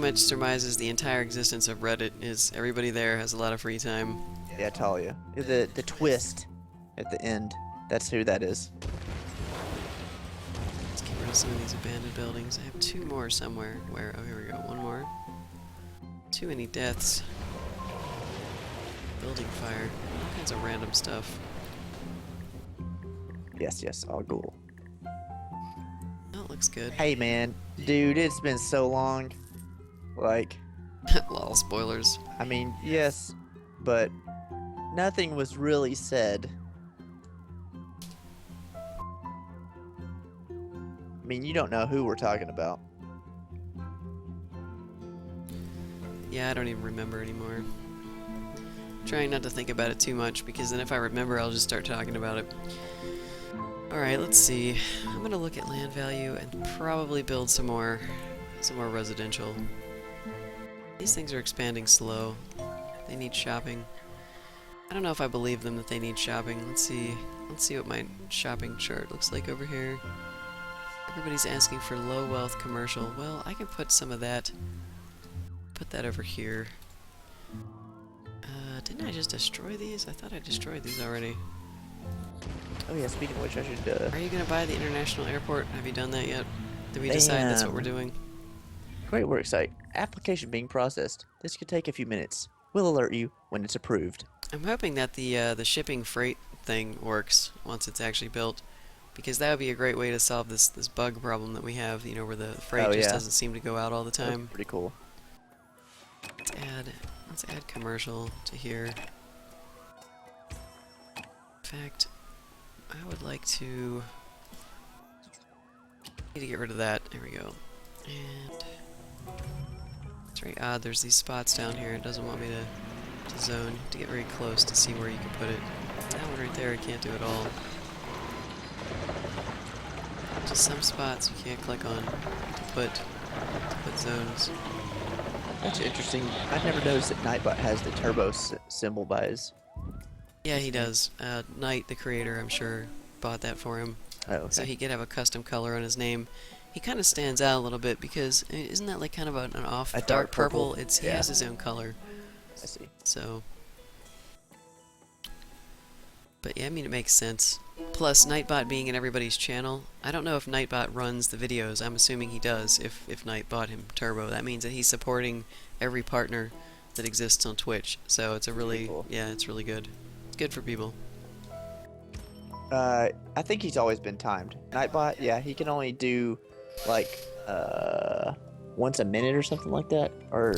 much surmises the entire existence of Reddit is everybody there has a lot of free time. Yeah, I tell you. The twist at the end. That's who that is. Let's get rid of some of these abandoned buildings. I have 2 more somewhere. Where? Oh, here we go. 1 more. Too many deaths. Building fire. All kinds of random stuff. Yes, yes, all ghoul. That looks good. Hey, man. Dude, it's been so long. Like, Lol, spoilers. I mean, yes, but nothing was really said. I mean, you don't know who we're talking about. Yeah, I don't even remember anymore. Trying not to think about it too much, because then if I remember, I'll just start talking about it. Alright, let's see. I'm gonna look at land value and probably build some more residential. These things are expanding slow. They need shopping. I don't know if I believe them that they need shopping. Let's see what my shopping chart looks like over here. Everybody's asking for low wealth commercial. Well, I can put some of that. Put that over here. Didn't I just destroy these? I thought I destroyed these already. Oh yeah, speaking of which, I should, Are you gonna buy the international airport? Have you done that yet? Did we decide that's what we're doing? Great work site. Application being processed. This could take a few minutes. We'll alert you when it's approved. I'm hoping that the shipping freight thing works once it's actually built, because that would be a great way to solve this bug problem that we have. You know, where the freight just doesn't seem to go out all the time. That's pretty cool. Let's add commercial to here. In fact, I would like to need to get rid of that. There we go. And it's very odd. There's these spots down here. It doesn't want me to zone. You have to get very close to see where you can put it. That one right there, I can't do at all. Just some spots you can't click on to put zones. That's interesting. I've never noticed that Nightbot has the turbo symbol by his... Yeah, he does. Knight, the creator, I'm sure, bought that for him. Oh, okay. So he could have a custom color on his name. He kind of stands out a little bit because isn't that like kind of an off a dark purple? purple. He has his own color. I see. So, but yeah, I mean it makes sense. Plus, Nightbot being in everybody's channel, I don't know if Nightbot runs the videos. I'm assuming he does. If Knight bought him Turbo, that means that he's supporting every partner that exists on Twitch. So it's a really cool. Yeah, it's really good. It's good for people. I think he's always been timed. Nightbot, yeah, he can only do like once a minute or something like that, or...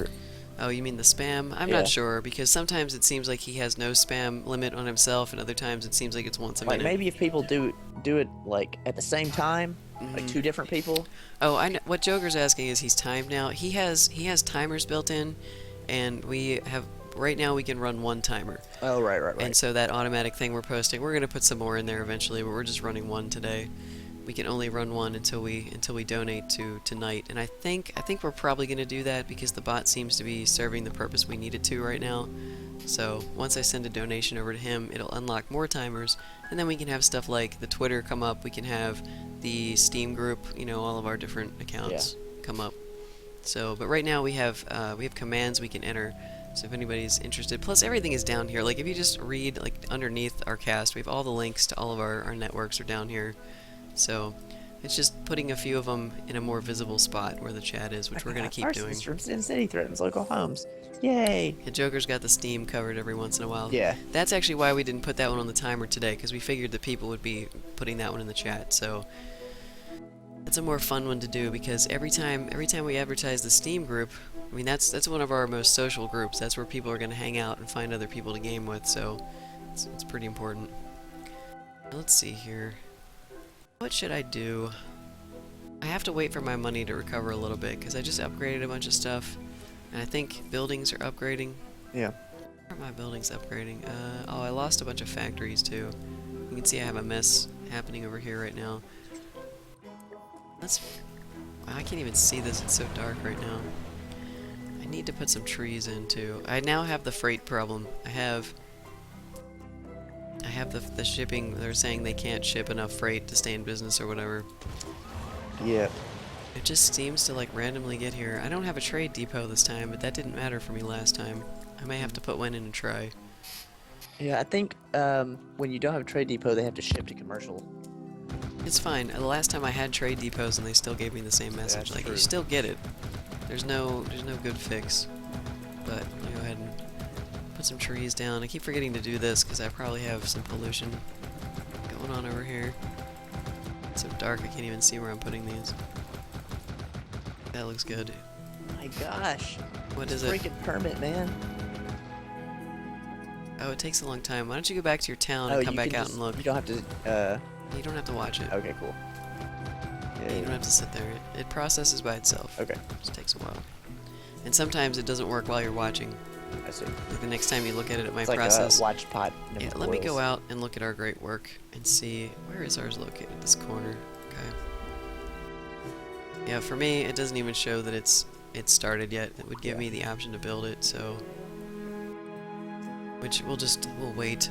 Oh, you mean the spam? I'm not sure, because sometimes it seems like he has no spam limit on himself, and other times it seems like it's once a minute. Maybe if people do it like at the same time, like 2 different people. Oh, I know. What Joker's asking is he's timed now. He has timers built in, and we have right now we can run 1 timer. Oh, right. And so that automatic thing we're posting, we're gonna put some more in there eventually, but we're just running 1 today. We can only run 1 until we donate to Knight, and I think we're probably gonna do that because the bot seems to be serving the purpose we need it to right now. So once I send a donation over to him, it'll unlock more timers, and then we can have stuff like the Twitter come up. We can have the Steam group, you know, all of our different accounts come up. So, but right now we have commands we can enter. So if anybody's interested, plus everything is down here. Like if you just read like underneath our cast, we have all the links to all of our networks are down here. So it's just putting a few of them in a more visible spot where the chat is, which we're going to keep doing. From Sin City threatens local homes. Yay! The Joker's got the Steam covered every once in a while. Yeah. That's actually why we didn't put that one on the timer today, because we figured that people would be putting that one in the chat. So it's a more fun one to do, because every time we advertise the Steam group, I mean that's one of our most social groups. That's where people are going to hang out and find other people to game with. So it's pretty important. Let's see here. What should I do? I have to wait for my money to recover a little bit, because I just upgraded a bunch of stuff, and I think buildings are upgrading. Yeah. Where are my buildings upgrading? Oh, I lost a bunch of factories too. You can see I have a mess happening over here right now. Wow, I can't even see this, it's so dark right now. I need to put some trees in too. I now have the freight problem. I have the shipping. They're saying they can't ship enough freight to stay in business or whatever. Yeah. It just seems to like randomly get here. I don't have a trade depot this time, but that didn't matter for me last time. I may have to put one in and try. Yeah, I think when you don't have a trade depot, they have to ship to commercial. It's fine. The last time I had trade depots and they still gave me the same message. That's Like, true. you still get it. There's no good fix. But I'll go ahead and put some trees down. I keep forgetting to do this because I probably have some pollution going on over here. It's so dark I can't even see where I'm putting these. That looks good. My gosh. What This is it? freaking permit, man. Oh, it takes a long time. Why don't you go back to your town Oh, and come you back can out just, and look? You don't have to. You don't have to watch it. Okay, cool. You don't have to sit there. It processes by itself. Okay, It just takes a while. And sometimes it doesn't work while you're watching. I see. Like the next time you look at it, it might It's like process. a watch pot. Yeah, let me go out and look at our great work and see where is ours located. This corner. Okay. Yeah, for me, it doesn't even show that it's started yet. It would give me the option to build it, so we'll wait.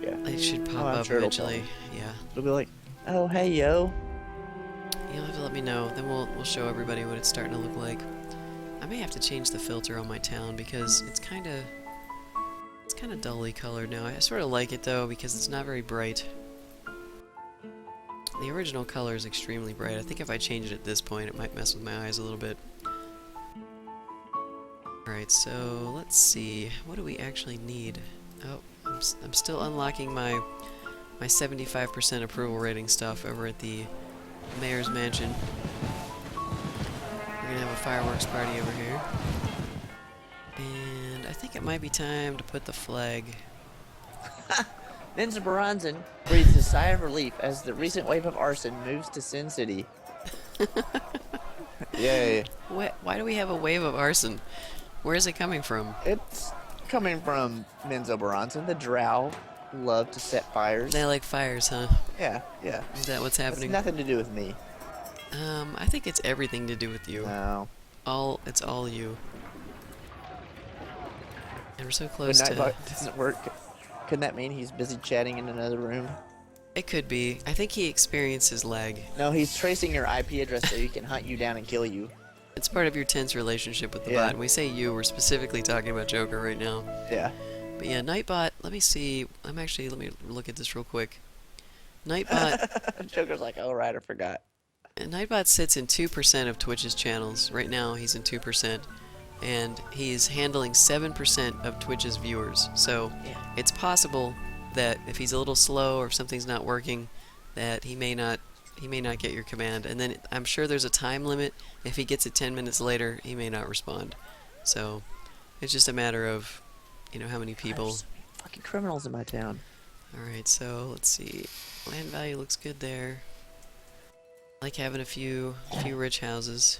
Yeah. It should pop I'm up sure it'll pop. eventually. Yeah. It'll be like, oh hey yo. You'll have to let me know. Then we'll show everybody what it's starting to look like. I may have to change the filter on my town because it's kind of dully colored now. I sort of like it though because it's not very bright. The original color is extremely bright. I think if I change it at this point, it might mess with my eyes a little bit. Alright, so let's see. What do we actually need? Oh, I'm still unlocking my 75% approval rating stuff over at the mayor's mansion. We're gonna have a fireworks party over here. And I think it might be time to put the flag. Ninja Baranzan breathes a sigh of relief as the recent wave of arson moves to Sin City. Yay. Why do we have a wave of arson? Where is it coming from? It's coming from Menzo Baranzan. The drow love to set fires. They like fires, huh? Yeah. Is that what's It's happening? nothing to do with me. I think it's everything to do with you. No. It's all you. And we're so When close to... Nightbot doesn't work, couldn't that mean he's busy chatting in another room? It could be. I think he experiences lag. No, he's tracing your IP address so he can hunt you down and kill you. It's part of your tense relationship with the Yeah. bot. And we say you, we're specifically talking about Joker right now. Yeah. But yeah, Nightbot, let me see. Let me look at this real quick. Nightbot, Joker's like, oh right, I forgot. Nightbot sits in 2% of Twitch's channels. Right now, he's in 2%. And he's handling 7% of Twitch's viewers. So it's possible that if he's a little slow or if something's not working, that he may not get your command. And then I'm sure there's a time limit. If he gets it 10 minutes later, he may not respond. So it's just a matter of, how many people. There's so many fucking criminals in my town. Alright, so let's see. Land value looks good there. I like having a few rich houses.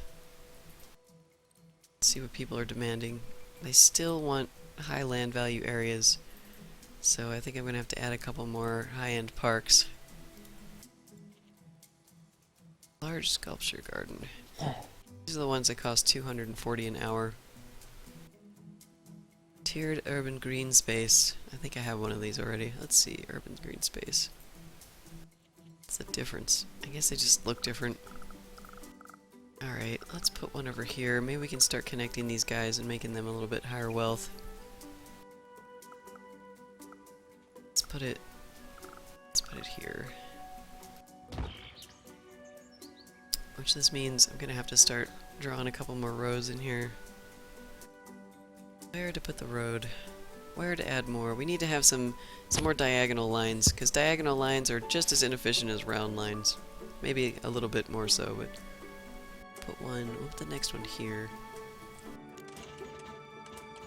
Let's see what people are demanding. They still want high land value areas. So I think I'm going to have to add a couple more high-end parks. Large sculpture garden. These are the ones that cost $240 an hour. Tiered urban green space. I think I have one of these already. Let's see, urban green space. What's the difference? I guess they just look different. Alright, let's put one over here. Maybe we can start connecting these guys and making them a little bit higher wealth. Let's put it here. Which this means I'm gonna have to start drawing a couple more roads in here. Where to put the road? Where to add more? We need to have some more diagonal lines, because diagonal lines are just as inefficient as round lines. Maybe a little bit more so, but put one, we'll put the next one here.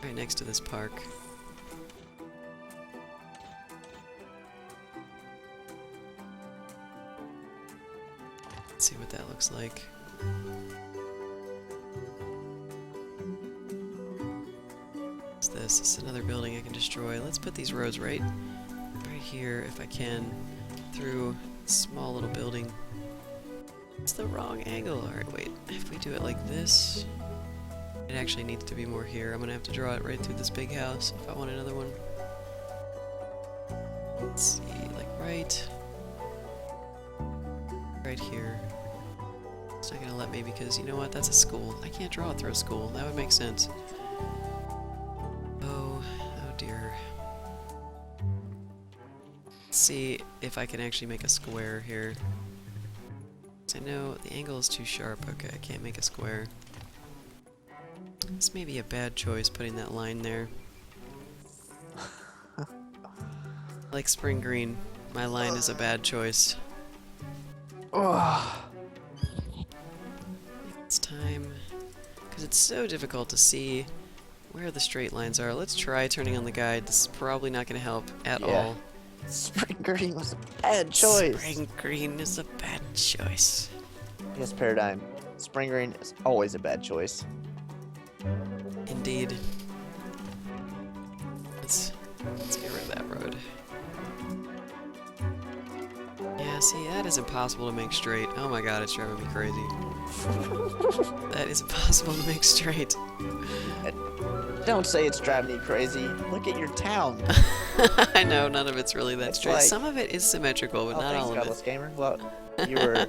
Right next to this park. Let's see what that looks like. What's this? This is another building I can destroy. Let's put these roads right here, if I can, through a small little building. It's the wrong angle. Alright, wait. If we do it like this, it actually needs to be more here. I'm gonna have to draw it right through this big house if I want another one. Let's see, like right here. It's not gonna let me because, you know what, that's a school. I can't draw it through a school. That would make sense. Oh dear. Let's see if I can actually make a square here. 'Cause I know the angle is too sharp. Okay, I can't make a square. This may be a bad choice, putting that line there. Like spring green, my line is a bad choice. It's time, because it's so difficult to see where the straight lines are. Let's try turning on the guide. This is probably not going to help at all. Spring green was a bad choice. Spring green is a bad choice. Yes, Paradigm. Spring green is always a bad choice. Indeed. Let's get rid of that road. Yeah, see, that is impossible to make straight. Oh my god, it's driving me crazy. That is impossible to make straight. Don't say it's driving you crazy. Look at your town. I know, none of it's really that It's straight. like- Some of it is symmetrical, but Oh, not thanks, all of Godless it. Gamer. Well, you were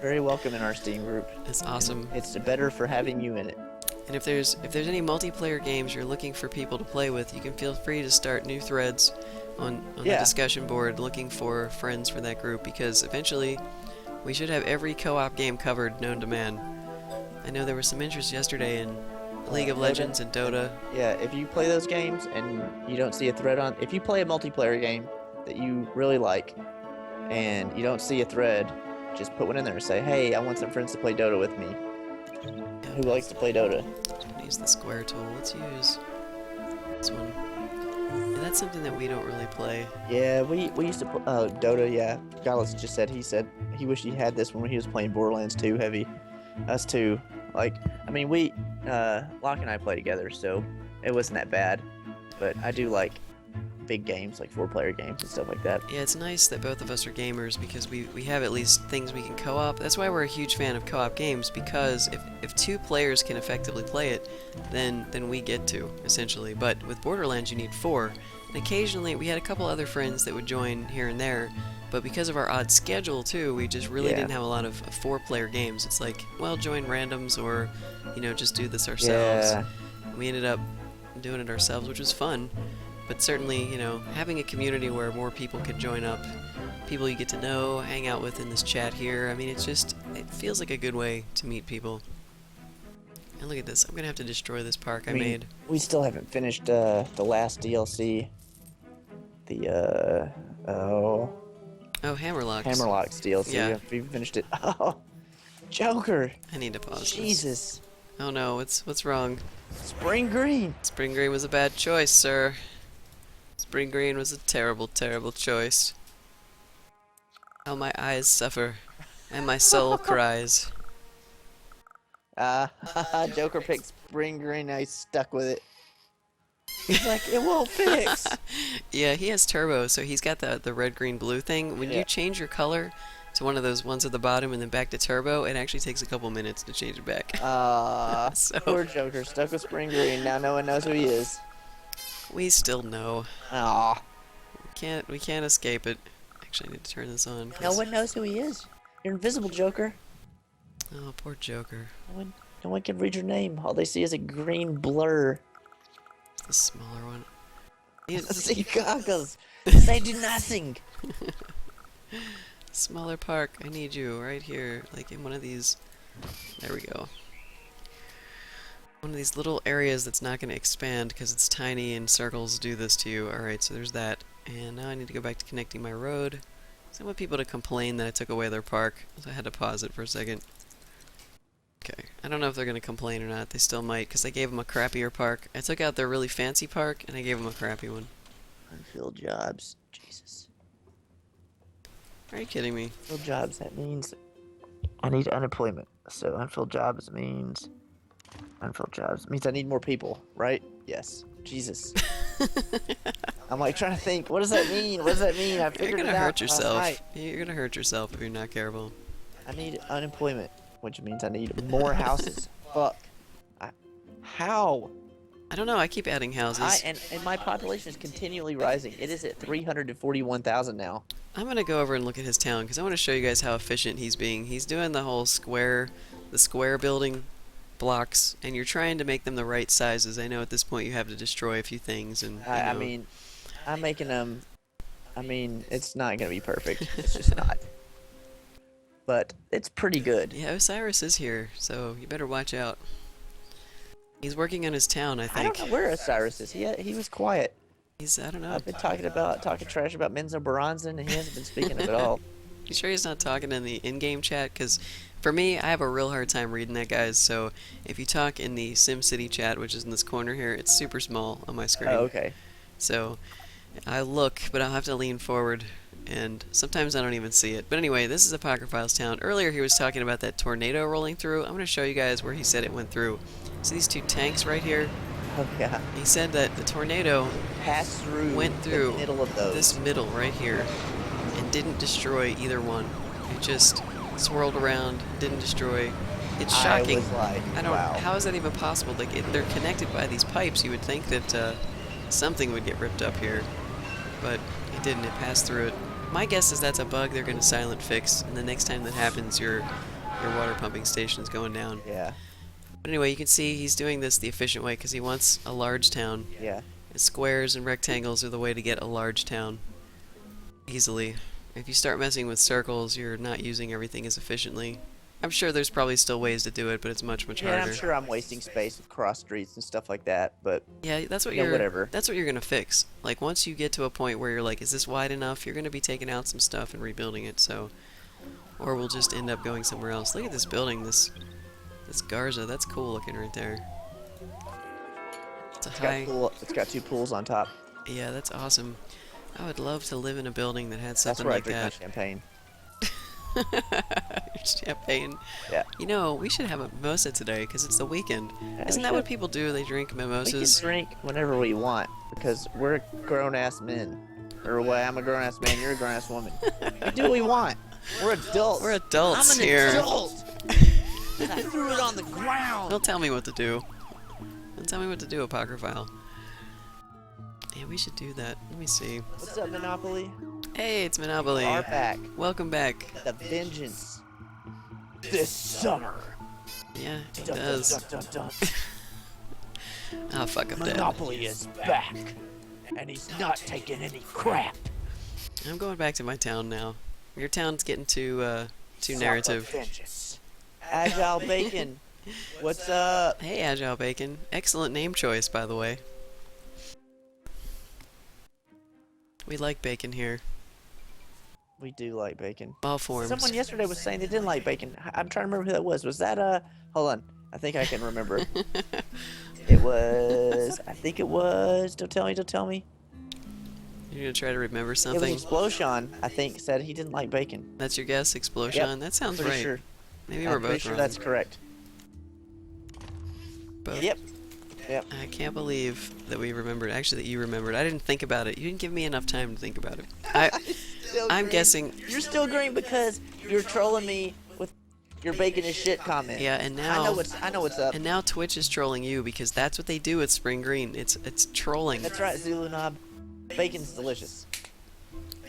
very welcome in our Steam group. It's awesome. It's better for having you in it. And if there's any multiplayer games you're looking for people to play with, you can feel free to start new threads on the Yeah. discussion board looking for friends for that group, because eventually we should have every co-op game covered known to man. I know there was some interest yesterday in League of Dota. Legends and Dota. Yeah, if you play those games and you don't see a thread on, if you play a multiplayer game that you really like and you don't see a thread, just put one in there and say, hey, I want some friends to play Dota with me. Who likes to play Dota? Use the square tool. Let's use this one. Yeah, that's something that we don't really play. Yeah, we used to play Dota, yeah. Godless just said he wished he had this when he was playing Borderlands 2 heavy. Us too. Like, I mean, Locke and I play together, so it wasn't that bad. But I do like big games, like 4-player games and stuff like that. Yeah, it's nice that both of us are gamers because we have at least things we can co-op. That's why we're a huge fan of co-op games, because if 2 players can effectively play it, then we get to, essentially. But with Borderlands you need 4. And occasionally we had a couple other friends that would join here and there, but because of our odd schedule too, we just really Yeah. didn't have a lot of 4-player games. It's like, well, join randoms or, you know, just do this ourselves. Yeah. We ended up doing it ourselves, which was fun. But certainly, you know, having a community where more people could join up, people you get to know, hang out with in this chat here, I mean, it feels like a good way to meet people. And look at this, I'm gonna have to destroy this park I made. We still haven't finished the last DLC. The Oh, Hammerlocks. Hammerlocks DLC. Yeah. We finished it. Oh, Joker. I need to pause this. Jesus. Oh no, what's wrong? Spring green. Spring Green was a bad choice, sir. Spring Green was a terrible, terrible choice. How my eyes suffer, and my soul cries. Joker picked spring green. Now he's stuck with it. He's like, it won't fix. Yeah, he has turbo, so he's got the red, green, blue thing. When you Yeah. change your color to one of those ones at the bottom and then back to turbo, it actually takes a couple minutes to change it back. So- Poor Joker, stuck with spring green. Now no one knows who he is. We still know. Aw. We can't escape it. Actually, I need to turn this on. No 'cause- one knows who he is. You're invisible, Joker. Oh, poor Joker. No one can read your name. All they see is a green blur. The smaller one. He- See goggles. They do nothing. Smaller park. I need you right here, like in one of these. There we go. One of these little areas that's not going to expand because it's tiny and circles do this to you. Alright, so there's that. And now I need to go back to connecting my road. So I want people to complain that I took away their park. So I had to pause it for a second. Okay, I don't know if they're going to complain or not. They still might, because I gave them a crappier park. I took out their really fancy park, and I gave them a crappy one. Unfilled jobs. Jesus. Are you kidding me? Unfilled jobs, that means I need unemployment. So unfilled jobs means I need more people, right? Yes. Jesus. I'm like trying to think, what does that mean? What does that mean? I You're figured going it to out hurt last yourself. night. You're going to hurt yourself if you're not careful. I need unemployment, which means I need more houses. Fuck. How? I don't know. I keep adding houses. And my population is continually rising. It is at 341,000 now. I'm gonna go over and look at his town because I want to show you guys how efficient he's being. He's doing the whole square, the square building blocks, and you're trying to make them the right sizes. I know at this point you have to destroy a few things, and I mean, I'm making them. I mean, it's not gonna be perfect. It's just not. But it's pretty good. yeah, Osiris is here, so you better watch out. He's working on his town, I think. I don't know where Osiris is. He was quiet. I don't know. I've been talking trash about Menzo Baranzan, and he hasn't been speaking of it all. You sure he's not talking in the in-game chat? Because for me, I have a real hard time reading that, guys. So if you talk in the SimCity chat, which is in this corner here, it's super small on my screen. Oh, okay. So I look, but I'll have to lean forward, and sometimes I don't even see it. But anyway, this is Apocryphile's town. Earlier he was talking about that tornado rolling through. I'm going to show you guys where he said it went through. See these two tanks right here? Oh yeah. He said that the tornado went through the middle of those. this middle right here and didn't destroy either one. It just swirled around, didn't destroy. It's shocking. I was like, I don't. wow. How is that even possible? Like they're connected by these pipes. You would think that something would get ripped up here, but it didn't. It passed through it. My guess is that's a bug they're going to silent fix, and the next time that happens, your water pumping station is going down. Yeah. But anyway, you can see he's doing this the efficient way because he wants a large town. Yeah. Squares and rectangles are the way to get a large town easily. If you start messing with circles, you're not using everything as efficiently. I'm sure there's probably still ways to do it, but it's much harder. Yeah, I'm sure I'm wasting space with cross streets and stuff like that, but yeah, that's what whatever. That's what you're gonna fix. Like once you get to a point where you're like, is this wide enough? You're gonna be taking out some stuff and rebuilding it. So, or we'll just end up going somewhere else. Look at this building, this Garza. That's cool looking right there. It's got two pools on top. Yeah, that's awesome. I would love to live in a building that had something like like that. that. That's where I drink Your champagne. Yeah. You know, we should have a mimosa today because it's the weekend. Yeah, Isn't that what people do? They drink mimosas. We can drink whenever we want because we're grown-ass men. Or well, I'm a grown-ass man, you're a grown-ass woman. We do what we want. We're adults. We're adults I'm an here. adult. And I threw it on the ground. Don't tell me what to do. Don't tell me what to do, Apocryphile. Yeah, we should do that. Let me see. What's up, Monopoly? Hey, it's Monopoly. Are back. Welcome back. The vengeance. This summer. Yeah, it Dun, does. dun, dun, dun, dun. Oh, fuck, I'm dead. Monopoly is back. And he's not taking any crap. I'm going back to my town now. Your town's getting too narrative. Vengeance. Agile Bacon. What's up? Hey, Agile Bacon. Excellent name choice, by the way. We like bacon here. We do like bacon. All forms. Someone yesterday was saying they didn't like bacon. I'm trying to remember who that was. Was that hold on. I think I can remember. I think it was, don't tell me. You're gonna try to remember It was something? Explosion, I think, said he didn't like bacon. That's your guess? Explosion? Yep, That sounds pretty right. sure. Maybe I'm we're pretty both sure wrong. that's correct. Both. Yep. I can't believe that we remembered. Actually, that you remembered. I didn't think about it. You didn't give me enough time to think about it. I'm guessing. You're still green because you're trolling me with your bacon is shit comment. Yeah, and now I know what's up. And now Twitch is trolling you because that's what they do at Spring Green. It's trolling. That's right, Zulu Knob. Bacon's delicious.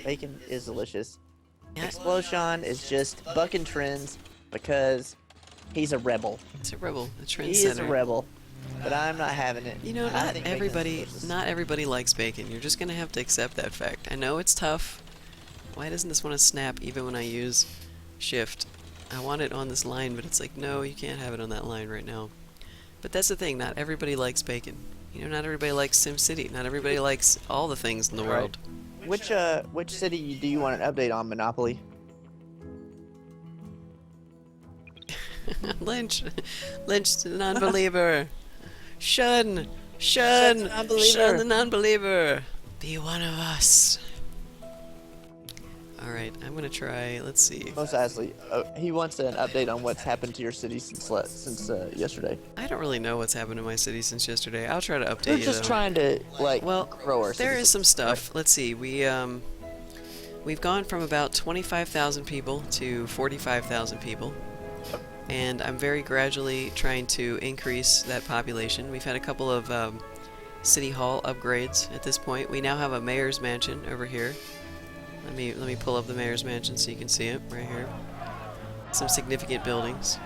Bacon is delicious. Yeah. Explosion is just bucking trends because he's a rebel. It's a rebel, a trendsetter. He is a rebel, but I'm not having it. You know, I not think bacon's everybody, delicious. not everybody likes bacon. You're just gonna have to accept that fact. I know it's tough. Why doesn't this want to snap even when I use shift? I want it on this line, but it's like, no, you can't have it on that line right now. But that's the thing. Not everybody likes bacon. You know, not everybody likes SimCity. Not everybody likes all the things in the world. Which city do you want an update on, Monopoly? Lynch the non-believer. Shun the non-believer. shun the non-believer. Be one of us. All right, I'm gonna try. Let's see. Most Asley, he wants an update on what's happened to your city since yesterday. I don't really know what's happened to my city since yesterday. I'll try to update We're you. just though. trying to Well, grow our there is some citizens, stuff. Let's see. We've gone from about 25,000 people to 45,000 people. and I'm very gradually trying to increase that population. We've had a couple of city hall upgrades at this point. We now have a mayor's mansion over here. Let me pull up the mayor's mansion so you can see it right here. Some significant buildings.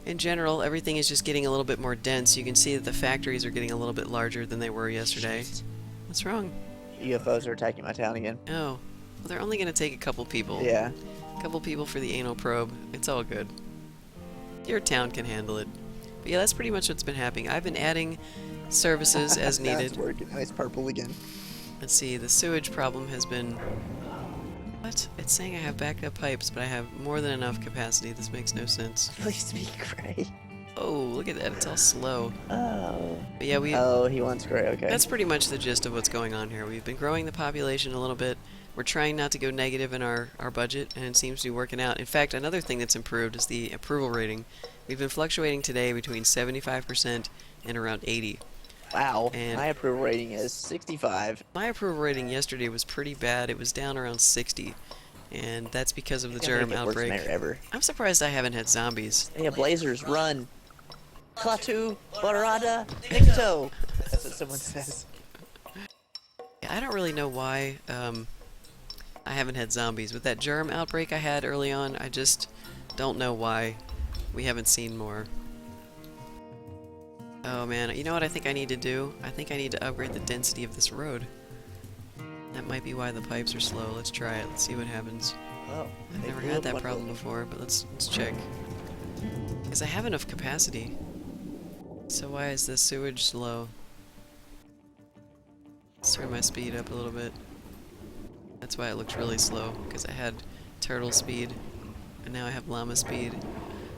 In general, everything is just getting a little bit more dense. You can see that the factories are getting a little bit larger than they were yesterday. What's wrong? UFOs are attacking my town again. Oh, well, they're only going to take a couple people. Yeah. A couple people for the anal probe. It's all good. Your town can handle it. But yeah, that's pretty much what's been happening. I've been adding services as needed. That's working. Nice purple again. Let's see, the sewage problem has been... What? It's saying I have backed up pipes, but I have more than enough capacity. This makes no sense. Please be gray. Oh, look at that. It's all slow. Oh. But yeah, Oh, he wants gray. Okay. that's pretty much the gist of what's going on here. We've been growing the population a little bit. We're trying not to go negative in our budget, and it seems to be working out. In fact, another thing that's improved is the approval rating. We've been fluctuating today between 75% and around 80. Wow. And my approval rating is 65. my approval rating yesterday was pretty bad. It was down around 60. And that's because of the germ outbreak. Ever. I'm surprised I haven't had zombies. Yeah, Blazers, run. Klaatu, Barada, Nikto. That's what someone says. Yeah, I don't really know why I haven't had zombies. With that germ outbreak I had early on, I just don't know why we haven't seen more. Oh man, you know what I think I need to do? I think I need to upgrade the density of this road. That might be why the pipes are slow. Let's try it. Let's see what happens. Oh, I've never had that problem before, but let's check. Because I have enough capacity. So why is the sewage slow? Let's turn my speed up a little bit. That's why it looks really slow, because I had turtle speed, and now I have llama speed.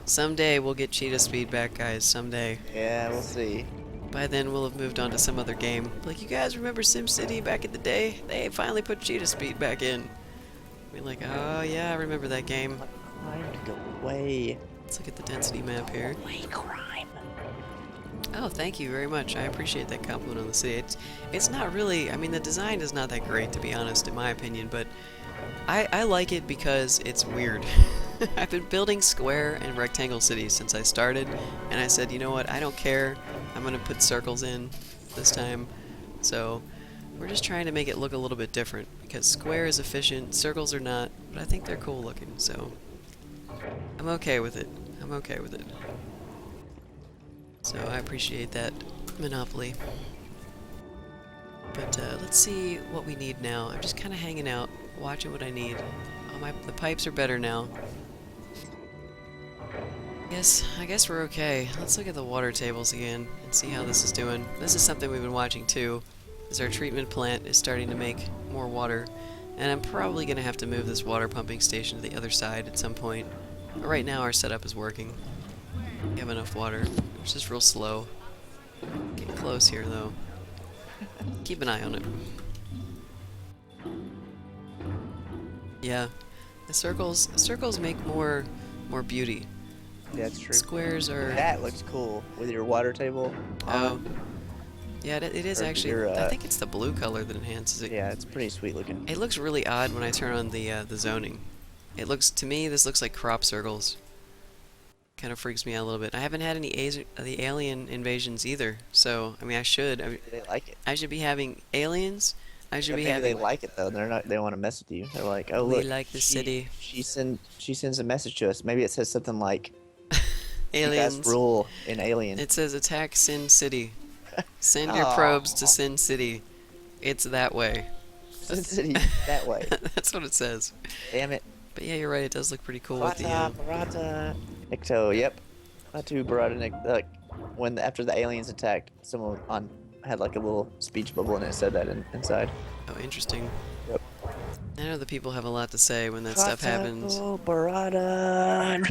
Someday we'll get cheetah speed back, guys. Someday. Yeah, we'll see. By then we'll have moved on to some other game. Like, you guys remember SimCity back in the day? They finally put cheetah speed back in. We're like, oh yeah, I remember that game. Crime to go away. Let's look at the density map here. Away, crime. Oh, thank you very much. I appreciate that compliment on the city. It's not really, I mean, the design is not that great, to be honest, in my opinion, but I like it because it's weird. I've been building square and rectangle cities since I started, and I said, you know what, I don't care. I'm going to put circles in this time. So we're just trying to make it look a little bit different, because square is efficient, circles are not, but I think they're cool looking, so I'm okay with it. I'm okay with it. So I appreciate that monopoly. But let's see what we need now. I'm just kind of hanging out, watching what I need. Oh, the pipes are better now. I guess we're okay. Let's look at the water tables again and see how this is doing. This is something we've been watching too, is our treatment plant is starting to make more water. And I'm probably going to have to move this water pumping station to the other side at some point. But right now our setup is working. We have enough water. It's just real slow. Getting close here though. Keep an eye on it. Yeah. The circles make more beauty. Yeah, that's true. Squares are... That looks cool with your water table. Oh. Yeah, it is Or actually... your, I think it's the blue color that enhances it. Yeah, it's pretty sweet looking. It looks really odd when I turn on the zoning. It looks, to me, this looks like crop circles. Kind of freaks me out a little bit. I haven't had any the alien invasions either, so I mean I should. They like it. I should be having aliens. I should be Maybe having. they like it though. They're not. They want to mess with you. They're like, oh We look, like the city. She sends a message to us. Maybe it says something like, Aliens. "You guys rule in Alien." It says attack Sin City. Send your probes to Sin City. It's that way. Sin City that way. That's what it says. Damn it. But yeah, you're right. It does look pretty cool with the. Barata. Nicto, yep. Klaatu, Barata, like after the aliens attacked, someone had like a little speech bubble and it said that inside. Oh, interesting. Yep. I know the people have a lot to say when that stuff happens. Oh, Barata.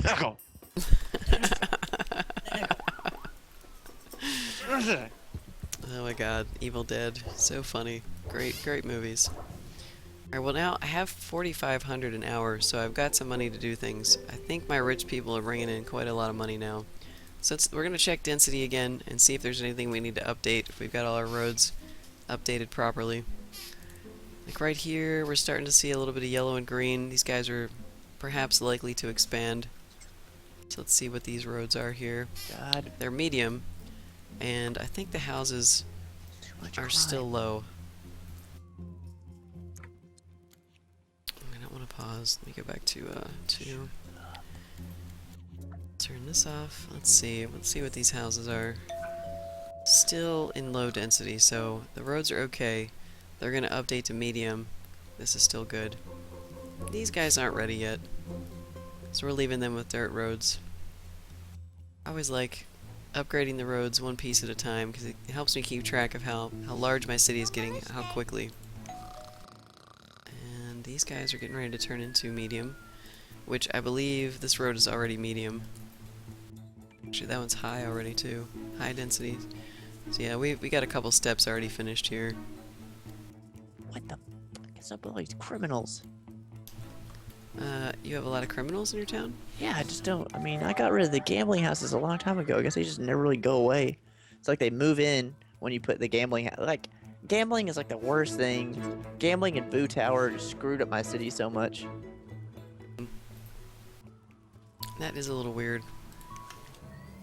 Oh my god, Evil Dead. So funny. Great movies. Alright, well now I have 4,500 an hour, so I've got some money to do things. I think my rich people are bringing in quite a lot of money now. So we're going to check density again and see if there's anything we need to update, if we've got all our roads updated properly. Like right here, we're starting to see a little bit of yellow and green. These guys are perhaps likely to expand. So let's see what these roads are here. God, They're medium, and I think the houses too much are crime. still low. I don't want to pause. Let me go back to turn this off. Let's see what these houses are. Still in low density, so the roads are okay. They're gonna update to medium. This is still good. These guys aren't ready yet, so we're leaving them with dirt roads. I always like upgrading the roads one piece at a time because it helps me keep track of how large my city is getting, how quickly. And these guys are getting ready to turn into medium, which I believe this road is already medium. Actually, that one's high already too. High density. So yeah, we got a couple steps already finished here. What the fuck is up with all these criminals? You have a lot of criminals in your town? Yeah, I just don't. I mean, I got rid of the gambling houses a long time ago. I guess they just never really go away. It's like they move in when you put the gambling. Like, gambling is like the worst thing. Gambling and Boo Tower just screwed up my city so much. That is a little weird.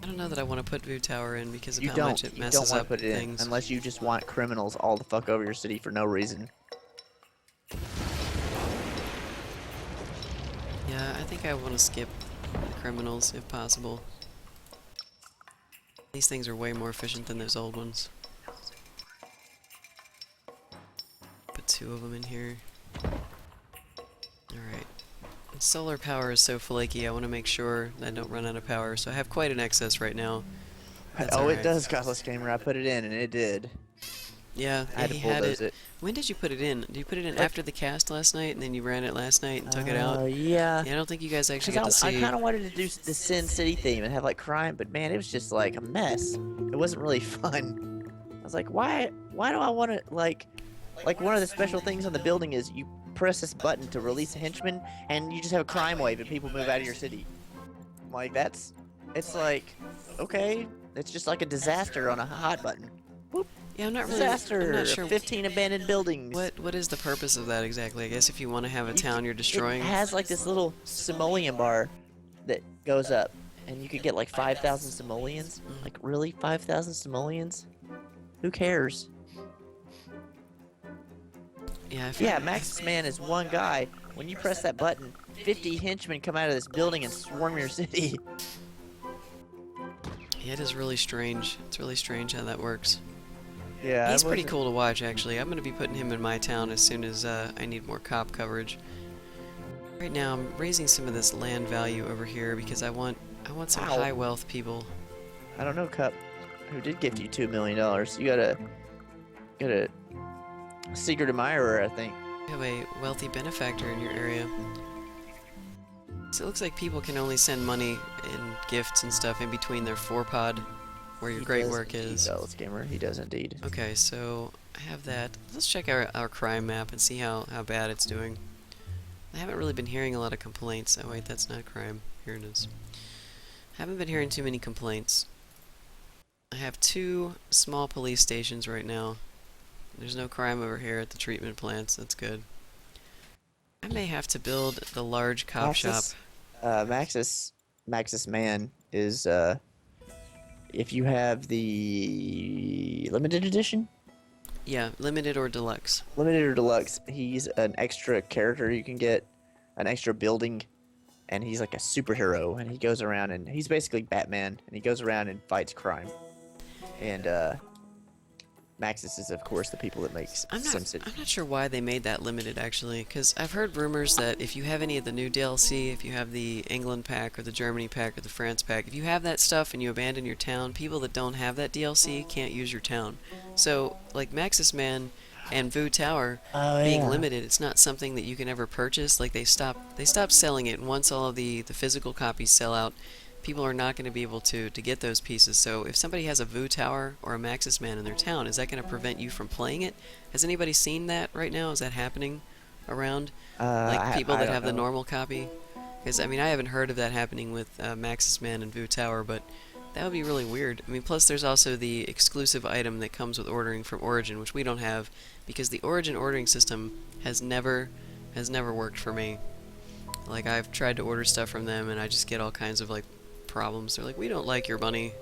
I don't know that I want to put View Tower in because of You how don't. much it You messes don't want up to put it things. in unless you just want criminals all the fuck over your city for no reason. Yeah, I think I want to skip the criminals if possible. These things are way more efficient than those old ones. Put 2 of them in here. Alright. Solar power is so flaky, I want to make sure that I don't run out of power, so I have quite an excess right now. That's Oh, alright. it does, Godless Gamer. I put it in, and it did. Yeah, I had to he had bulldoze it. When did you put it in? Did you put it in Like- after the cast last night, and then you ran it last night and took it out? Yeah. Yeah, I don't think you guys actually got to Because see. I kind of wanted to do the Sin City theme and have like crime, but man, it was just like a mess. It wasn't really fun. I was like, why do I want to like one of the special things on the building is you press this button to release a henchman, and you just have a crime wave and people move out of your city. I'm like, it's like, okay, it's just like a disaster on a hot button. Yeah, I'm not really. Disaster. I'm not sure 15 abandoned buildings. what is the purpose of that exactly. I guess if you want to have a You town you're destroying. It has like this little simoleon bar that goes up, and you could get like 5,000 simoleons. Like, really? 5,000 simoleons? Who cares? Yeah, Yeah, Max's Man is one guy. When you press that button, 50 henchmen come out of this building and swarm your city. Yeah, it is really strange. It's really strange how that works. Yeah, He's pretty cool to watch, actually. I'm going to be putting him in my town as soon as I need more cop coverage. Right now, I'm raising some of this land value over here because I want some Wow. high wealth people. I don't know, Cup, who did gift you $2 million. You got a secret admirer, I think. You have a wealthy benefactor in your area. So it looks like people can only send money and gifts and stuff in between their forepod, where your He great does work indeed, is. Dallas Gamer. He does indeed. Okay, so I have that. Let's check our crime map and see how bad it's doing. I haven't really been hearing a lot of complaints. Oh wait, that's not crime. Here it is. Haven't been hearing too many complaints. I have 2 small police stations right now. There's no crime over here at the treatment plants. That's good. I may have to build the large cop shop. Maxis Man is if you have the limited edition, Yeah, limited or deluxe. limited or deluxe, he's an extra character you can get, an extra building, and he's like a superhero, and he goes around and he's basically Batman, and he goes around and fights crime. And Maxis is of course the people that makes SimCity. I'm not sure why they made that limited, actually, because I've heard rumors that if you have any of the new DLC, if you have the England pack or the Germany pack or the France pack, if you have that stuff and you abandon your town, people that don't have that DLC can't use your town. So, like Maxis Man and Vu Tower being limited, it's not something that you can ever purchase. Like they stop selling it, and once all of the physical copies sell out, people are not going to be able to get those pieces. So if somebody has a Vu Tower or a Maxis Man in their town, is that going to prevent you from playing it? Has anybody seen that right now? Is that happening around? Like people that have the normal copy? Because, I mean, I haven't heard of that happening with Maxis Man and Vu Tower, but that would be really weird. I mean, plus there's also the exclusive item that comes with ordering from Origin, which we don't have, because the Origin ordering system has never worked for me. Like, I've tried to order stuff from them, and I just get all kinds of, like, problems. They're like, we don't like your money.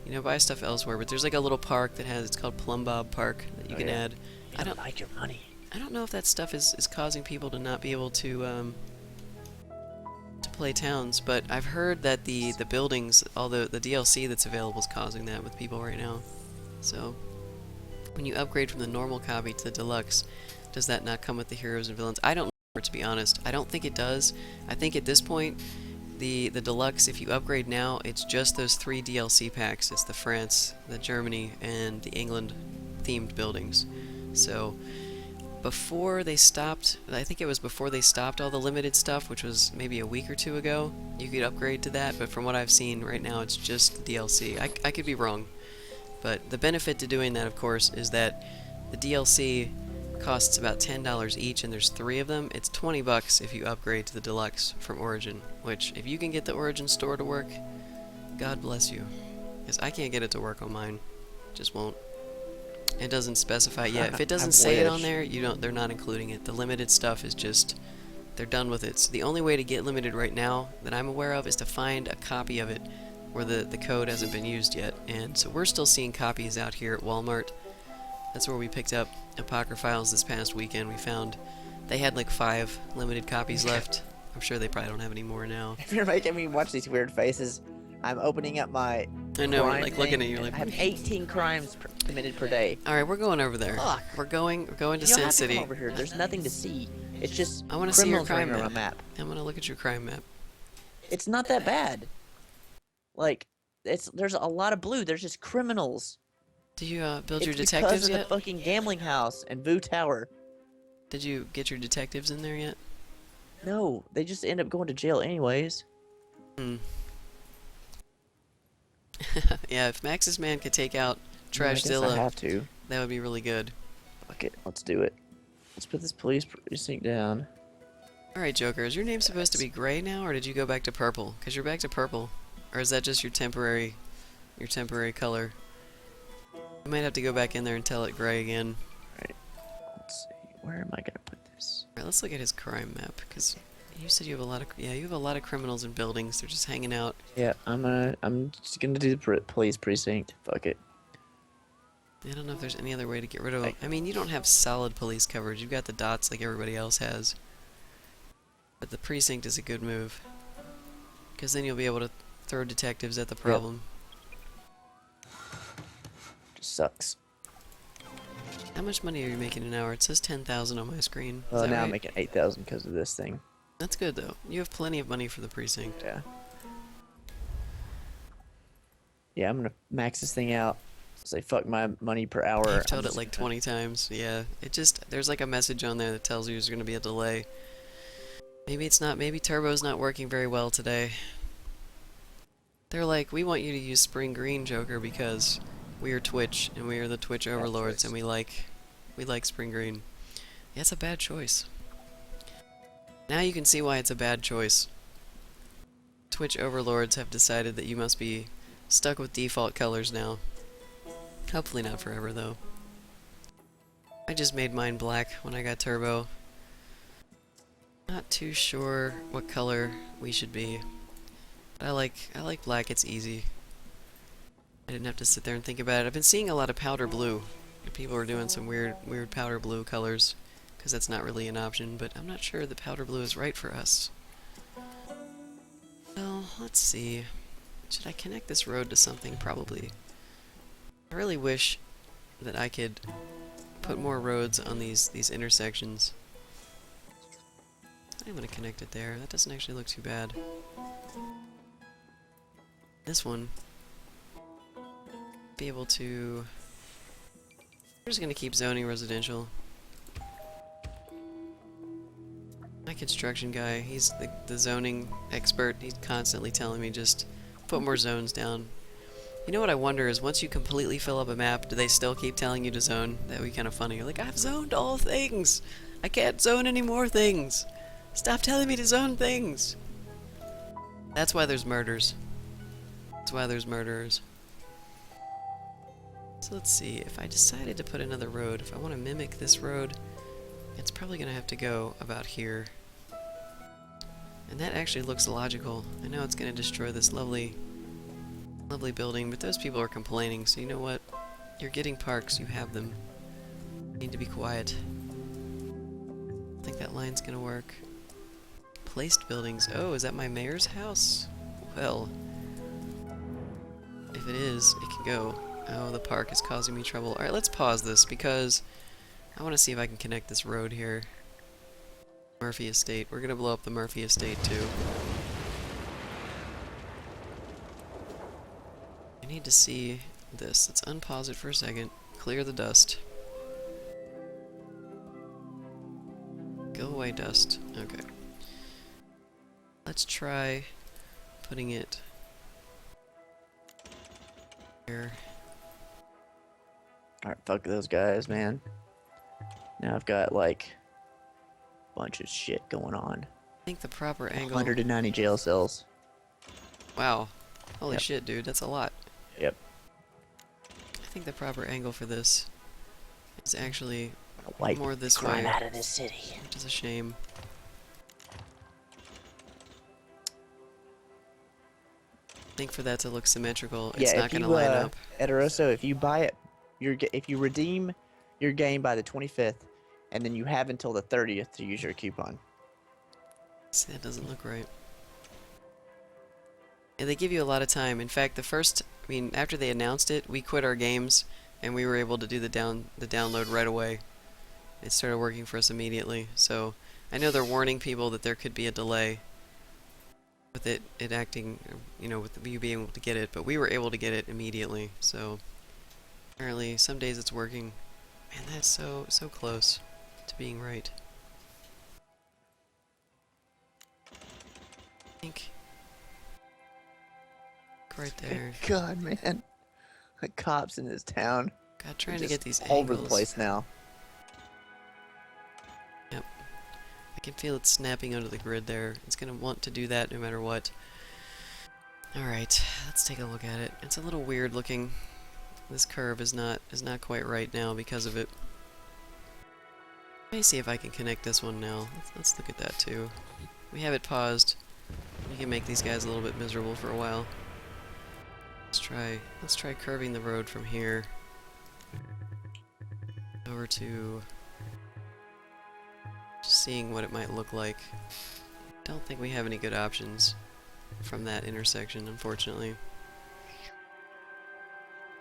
You know, buy stuff elsewhere. But there's like a little park that has, it's called Plum Bob Park that you can add. I don't like your money. I don't know if that stuff is causing people to not be able to play towns, but I've heard that the buildings, all the DLC that's available is causing that with people right now. So, when you upgrade from the normal copy to the deluxe, does that not come with the heroes and villains? I don't know, to be honest. I don't think it does. I think at this point, the deluxe, if you upgrade now, it's just those 3 DLC packs. It's the France, the Germany, and the England themed buildings. So, before they stopped, I think it was before they stopped all the limited stuff, which was maybe a week or 2 ago, you could upgrade to that, but from what I've seen right now, it's just the DLC. I could be wrong, but the benefit to doing that, of course, is that the DLC costs about $10 each, and there's 3 of them. It's $20 if you upgrade to the deluxe from Origin, which, if you can get the Origin store to work, God bless you, because I can't get it to work on mine. Just won't. It doesn't specify yet. If it doesn't say it on there, they're not including it. The limited stuff is just, they're done with it. So the only way to get limited right now that I'm aware of is to find a copy of it where the code hasn't been used yet. And so we're still seeing copies out here at Walmart. That's where we picked up Apocryphiles this past weekend. We found they had like 5 limited copies left. I'm sure they probably don't have any more now. You're making me watch these weird faces. I'm opening up my I know, we're crime like looking at thing, you and like, I have 18 crimes committed per day. alright, we're going over there. Fuck. We're going to You don't Sin have to City. come over here. There's nothing to see. It's just I want to see your criminals crime running around map. my map. I'm gonna look at your crime map. It's not that bad. Like, there's a lot of blue. There's just criminals. Do you build It's your because detectives of yet? the fucking gambling house and Boo Tower. Did you get your detectives in there yet? No, they just end up going to jail anyways. Hmm. Yeah, if Max's man could take out I guess I Trashzilla, have to. that would be really good. Fuck it. Let's do it. Let's put this police precinct down. Alright, Joker, is your name supposed to be gray now, or did you go back to purple? Because you're back to purple. Or is that just your temporary color? You might have to go back in there and tell it gray again. Let's see. Where am I gonna put this? Alright, let's look at his crime map, because you said you have a lot of, yeah, you have a lot of criminals in buildings. They're just hanging out. Yeah, I'm just gonna do the police precinct. Fuck it. I don't know if there's any other way to get rid of them. I mean, you don't have solid police coverage. You've got the dots like everybody else has. But the precinct is a good move. Because then you'll be able to throw detectives at the problem. Just sucks. How much money are you making an hour? It says 10,000 on my screen. Is Well, that now right? I'm making 8,000 because of this thing. That's good, though. You have plenty of money for the precinct. Yeah. Yeah, I'm gonna max this thing out. Say fuck my money per hour. I've told it like 20 times. Yeah, it just, there's like a message on there that tells you there's going to be a delay. Maybe it's not, maybe Turbo's not working very well today. They're like, we want you to use Spring Green, Joker, because we are Twitch, and we are the Twitch overlords, and we like Spring Green. Yeah, it's a bad choice. Now you can see why it's a bad choice. Twitch overlords have decided that you must be stuck with default colors now. Hopefully not forever, though. I just made mine black when I got Turbo. Not too sure what color we should be. But I like black, it's easy. I didn't have to sit there and think about it. I've been seeing a lot of powder blue. People are doing some weird powder blue colors, because that's not really an option, but I'm not sure the powder blue is right for us. Well, let's see. Should I connect this road to something? Probably. I really wish that I could put more roads on these intersections. I'm gonna connect it there. That doesn't actually look too bad. This one, be able to... We're just gonna keep zoning residential. My construction guy, he's the zoning expert. He's constantly telling me just put more zones down. You know what I wonder is, once you completely fill up a map, do they still keep telling you to zone? That would be kind of funny. You're like, I've zoned all things! I can't zone any more things! Stop telling me to zone things! That's why there's murders. That's why there's murderers. So let's see, if I decided to put another road, if I want to mimic this road, it's probably going to have to go about here. And that actually looks logical. I know it's going to destroy this lovely Lovely building, but those people are complaining, so you know what? You're getting parks, you have them. You need to be quiet. I think that line's gonna work. Placed buildings. Oh, is that my mayor's house? Well, if it is, it can go. Oh, the park is causing me trouble. Alright, let's pause this because I want to see if I can connect this road here. Murphy Estate. We're gonna blow up the Murphy Estate too. I need to see this. Let's unpause it for a second. Clear the dust. Go away, dust. Okay. Let's try putting it here. Alright, fuck those guys, man. Now I've got, like, a bunch of shit going on. I think the proper angle... 190 jail cells. Wow. Holy Yep. shit, dude. That's a lot. Yep. I think the proper angle for this is actually Wipe more this crime way, out of this city. which is a shame. I think for that to look symmetrical, it's not going to line up. Ederoso, if you buy it, if you redeem your game by the 25th, and then you have until the 30th to use your coupon. See, that doesn't look right. Yeah, they give you a lot of time. In fact, after they announced it, we quit our games, and we were able to do the download right away. It started working for us immediately. So I know they're warning people that there could be a delay with it acting, with you being able to get it, but we were able to get it immediately. So apparently, some days it's working. Man, that's so close to being right. I think right there. God, man. The cops in this town. God, trying to get these all over angles. the place now. Yep. I can feel it snapping under the grid there. It's going to want to do that no matter what. Alright, let's take a look at it. It's a little weird looking. This curve is not quite right now because of it. Let me see if I can connect this one now. Let's look at that too. We have it paused. We can make these guys a little bit miserable for a while. Let's try curving the road from here over to just seeing what it might look like. Don't think we have any good options from that intersection, unfortunately.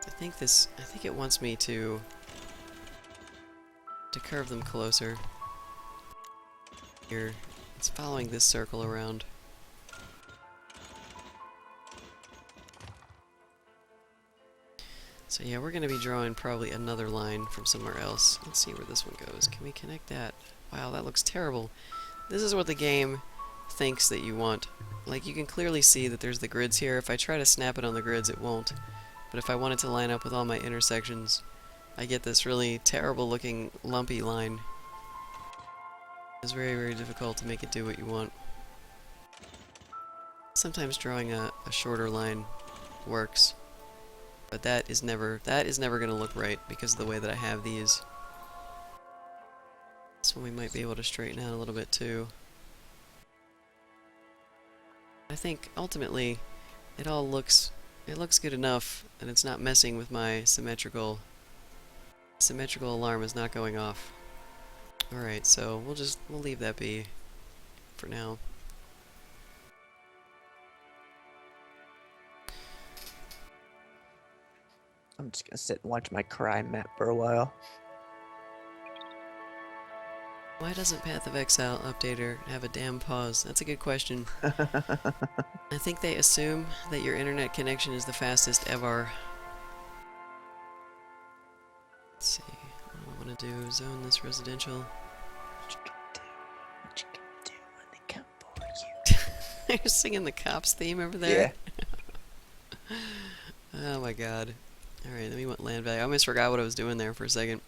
I think it wants me to curve them closer. Here, it's following this circle around. So yeah, we're going to be drawing probably another line from somewhere else. Let's see where this one goes. Can we connect that? Wow, that looks terrible. This is what the game thinks that you want. Like, you can clearly see that there's the grids here. If I try to snap it on the grids, it won't. But if I want it to line up with all my intersections, I get this really terrible looking lumpy line. It's very, very difficult to make it do what you want. Sometimes drawing a shorter line works. But that is never going to look right because of the way that I have these. This one we might be able to straighten out a little bit too. I think ultimately it looks good enough and it's not messing with my symmetrical alarm is not going off. Alright, so we'll leave that be for now. I'm just gonna sit and watch my crime map for a while. Why doesn't Path of Exile Updater have a damn pause? That's a good question. I think they assume that your internet connection is the fastest ever. Let's see. What do I want to do? Zone this residential. What you gonna do when they come for you? You're singing the cops theme over there? Yeah. Oh my god. Alright, let me want land value. I almost forgot what I was doing there for a second.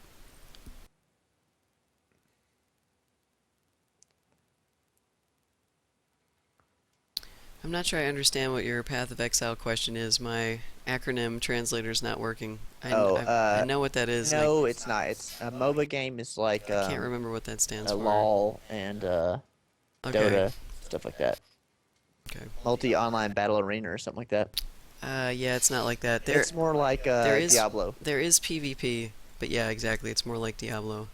I'm not sure I understand what your Path of Exile question is. My acronym translator's not working. I know what that is. No, it's not. It's a MOBA game. Is like I can't remember what that stands a for. LOL and Okay. Dota, stuff like that. Okay. Multi-online battle arena or something like that. Yeah, it's not like that. It's more like There is Diablo. there is PvP, but yeah, exactly. It's more like Diablo.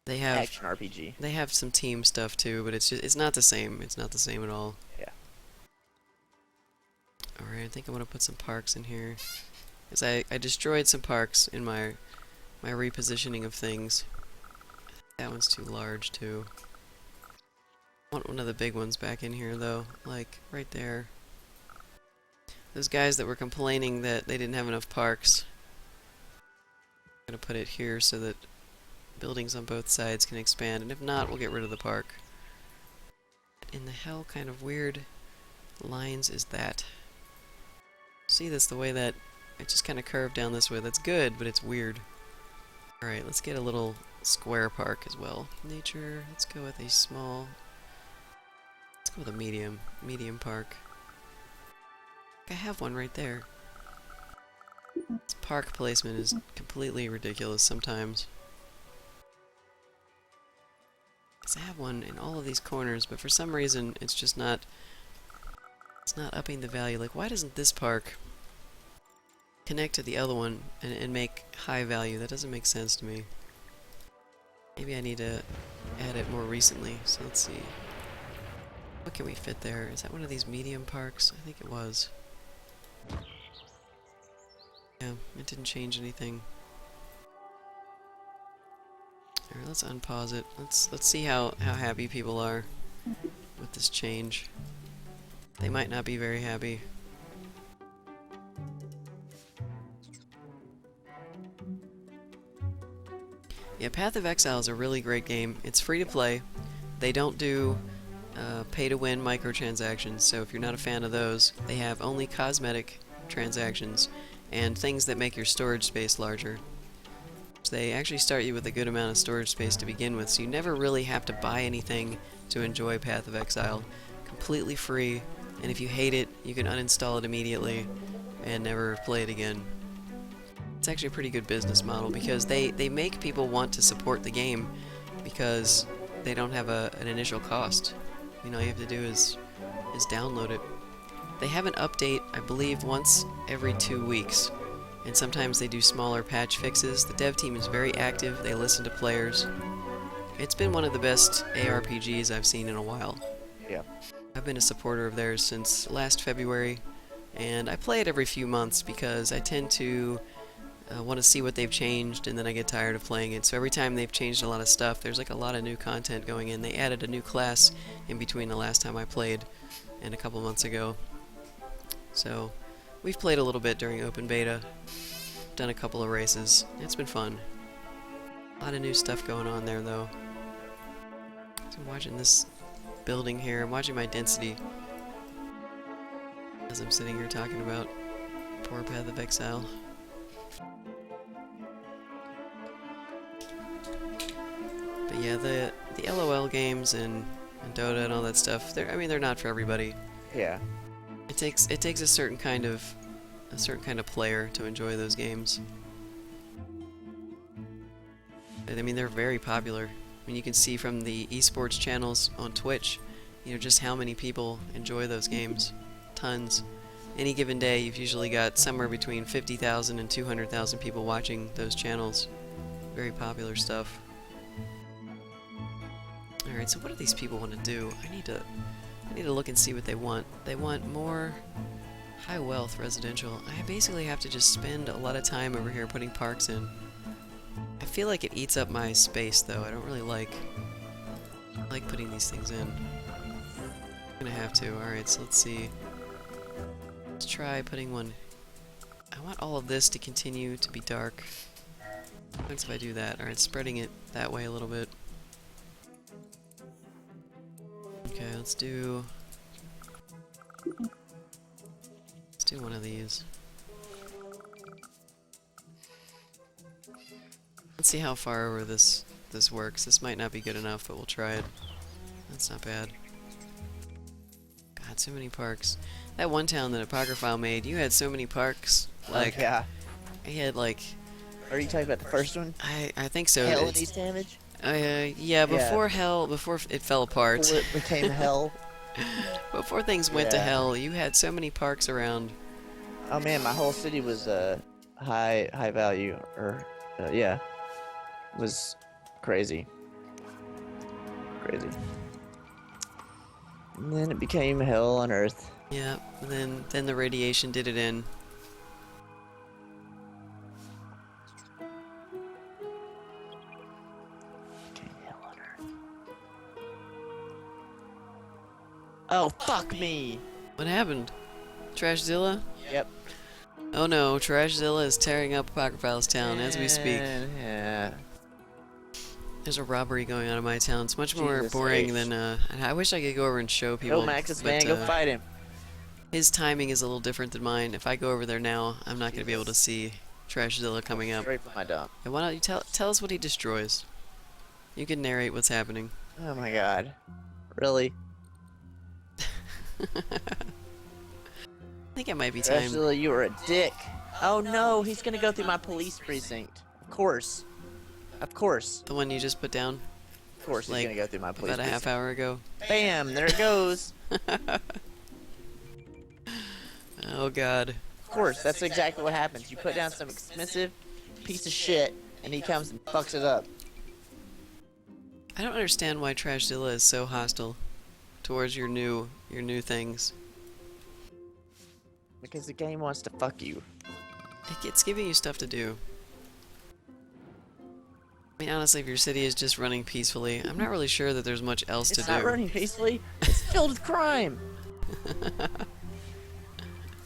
They have Action RPG. they have some team stuff too, but it's not the same. It's not the same at all. Yeah. All right, I think I'm gonna put some parks in here, cause I destroyed some parks in my repositioning of things. That one's too large too. I want one of the big ones back in here though, like right there. Those guys that were complaining that they didn't have enough parks. I'm gonna put it here so that buildings on both sides can expand, and if not, we'll get rid of the park. In the hell kind of weird lines is that? See this, the way that it just kind of curved down this way. That's good, but it's weird. Alright, let's get a little square park as well. Nature, let's go with a small... Let's go with a medium park. I have one right there. This park placement is completely ridiculous sometimes. I have one in all of these corners, but for some reason it's just not... It's not upping the value. Like, why doesn't this park connect to the other one and make high value? That doesn't make sense to me. Maybe I need to add it more recently. So let's see. What can we fit there? Is that one of these medium parks? I think it was. Yeah, it didn't change anything. Alright, let's unpause it. Let's see how happy people are with this change. They might not be very happy. Yeah, Path of Exile is a really great game. It's free to play. They don't do pay-to-win microtransactions, so if you're not a fan of those, they have only cosmetic transactions and things that make your storage space larger. So they actually start you with a good amount of storage space to begin with, so you never really have to buy anything to enjoy Path of Exile. Completely free, and if you hate it, you can uninstall it immediately and never play it again. It's actually a pretty good business model because they make people want to support the game because they don't have an initial cost. You know, all you have to do is download it. They have an update, I believe, once every 2 weeks, and sometimes they do smaller patch fixes. The dev team is very active, they listen to players. It's been one of the best ARPGs I've seen in a while. Yeah. I've been a supporter of theirs since last February, and I play it every few months because I tend to want to see what they've changed, and then I get tired of playing it. So every time they've changed a lot of stuff, there's like a lot of new content going in. They added a new class in between the last time I played and a couple months ago. So we've played a little bit during open beta, done a couple of races. It's been fun. A lot of new stuff going on there though. So I'm watching this building here. I'm watching my density as I'm sitting here talking about poor Path of Exile. But yeah, the LOL games and Dota and all that stuff, they're not for everybody. Yeah. It takes a certain kind of player to enjoy those games. I mean, they're very popular. I mean, you can see from the esports channels on Twitch, you know, just how many people enjoy those games. Tons. Any given day, you've usually got somewhere between 50,000 and 200,000 people watching those channels. Very popular stuff. Alright, so what do these people want to do? I need to look and see what they want. They want more high wealth residential. I basically have to just spend a lot of time over here putting parks in. I feel like it eats up my space though. I don't really like putting these things in. I'm gonna have to. Alright, so let's see. Let's try putting one. I want all of this to continue to be dark. What happens if I do that? Alright, spreading it that way a little bit. Okay, let's do one of these. Let's see how far over this works. This might not be good enough, but we'll try it. That's not bad. God, so many parks. That one town that Apocryphile made, you had so many parks. Like, yeah. I had like... Are you talking about the first one? I think so. Hell and East Damage? Yeah, before it fell apart. Before it became hell. Before things went to Yeah. hell, you had so many parks around. Oh man, my whole city was high value, or yeah, was crazy, crazy. And then it became hell on earth. Yeah, and then the radiation did it in. Became hell on earth. Oh fuck me! What happened? Trashzilla? Yep. Oh no, Trashzilla is tearing up Apocryphile's town as we speak. Yeah. There's a robbery going on in my town. It's much more Jesus boring H. than, and I wish I could go over and show people. Go Maxis, but, man, go fight him. His timing is a little different than mine. If I go over there now, I'm not going to be able to see Trashzilla coming up. Straight for my dump. And why don't you tell us what he destroys? You can narrate what's happening. Oh my god. Really? I think it might be time. Angela, you are a dick. Oh no, he's gonna go through my police precinct. Of course. Of course. The one you just put down Of course he's Like, gonna go through my police about a half precinct. hour ago. Bam! There it goes. Oh god. Of course, that's exactly what happens. You put down some expensive piece of shit, and he comes and fucks it up. I don't understand why Trashzilla is so hostile towards your new things. Because the game wants to fuck you. It's giving you stuff to do. I mean, honestly, if your city is just running peacefully, I'm not really sure that there's much else to It's do. not running peacefully. It's filled with crime.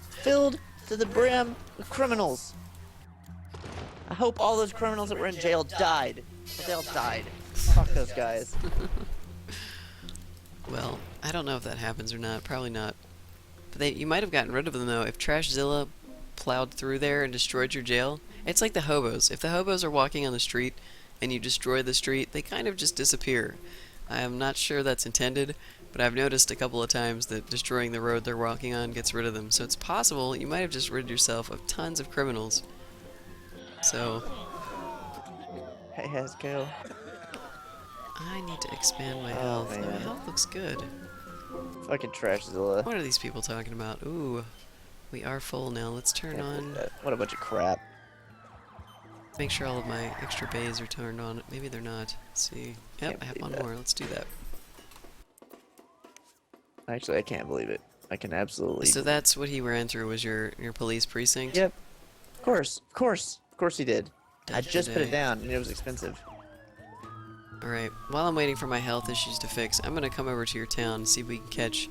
Filled to the brim with criminals. I hope all those criminals that were in jail died. But they all died. Fuck those guys. Well, I don't know if that happens or not. Probably not. But you might have gotten rid of them, though. If Trashzilla plowed through there and destroyed your jail, it's like the hobos. If the hobos are walking on the street and you destroy the street, they kind of just disappear. I'm not sure that's intended, but I've noticed a couple of times that destroying the road they're walking on gets rid of them. So it's possible you might have just rid yourself of tons of criminals. So Hey, Haskell. I need to expand my Oh, health. My man. health looks good. Fucking Trashzilla. What are these people talking about? Ooh, we are full now. Let's turn Can't believe on... that. What a bunch of crap. Make sure all of my extra bays are turned on. Maybe they're not. Let's see. Yep, Can't I have believe one that. more. Let's do that. Actually, I can't believe it. I can absolutely. So that's what he ran through, was your police precinct? Yep. Of course. Of course. Of course he did. I Death just put today. it down and it was expensive. Alright, while I'm waiting for my health issues to fix, I'm gonna come over to your town and see if we can catch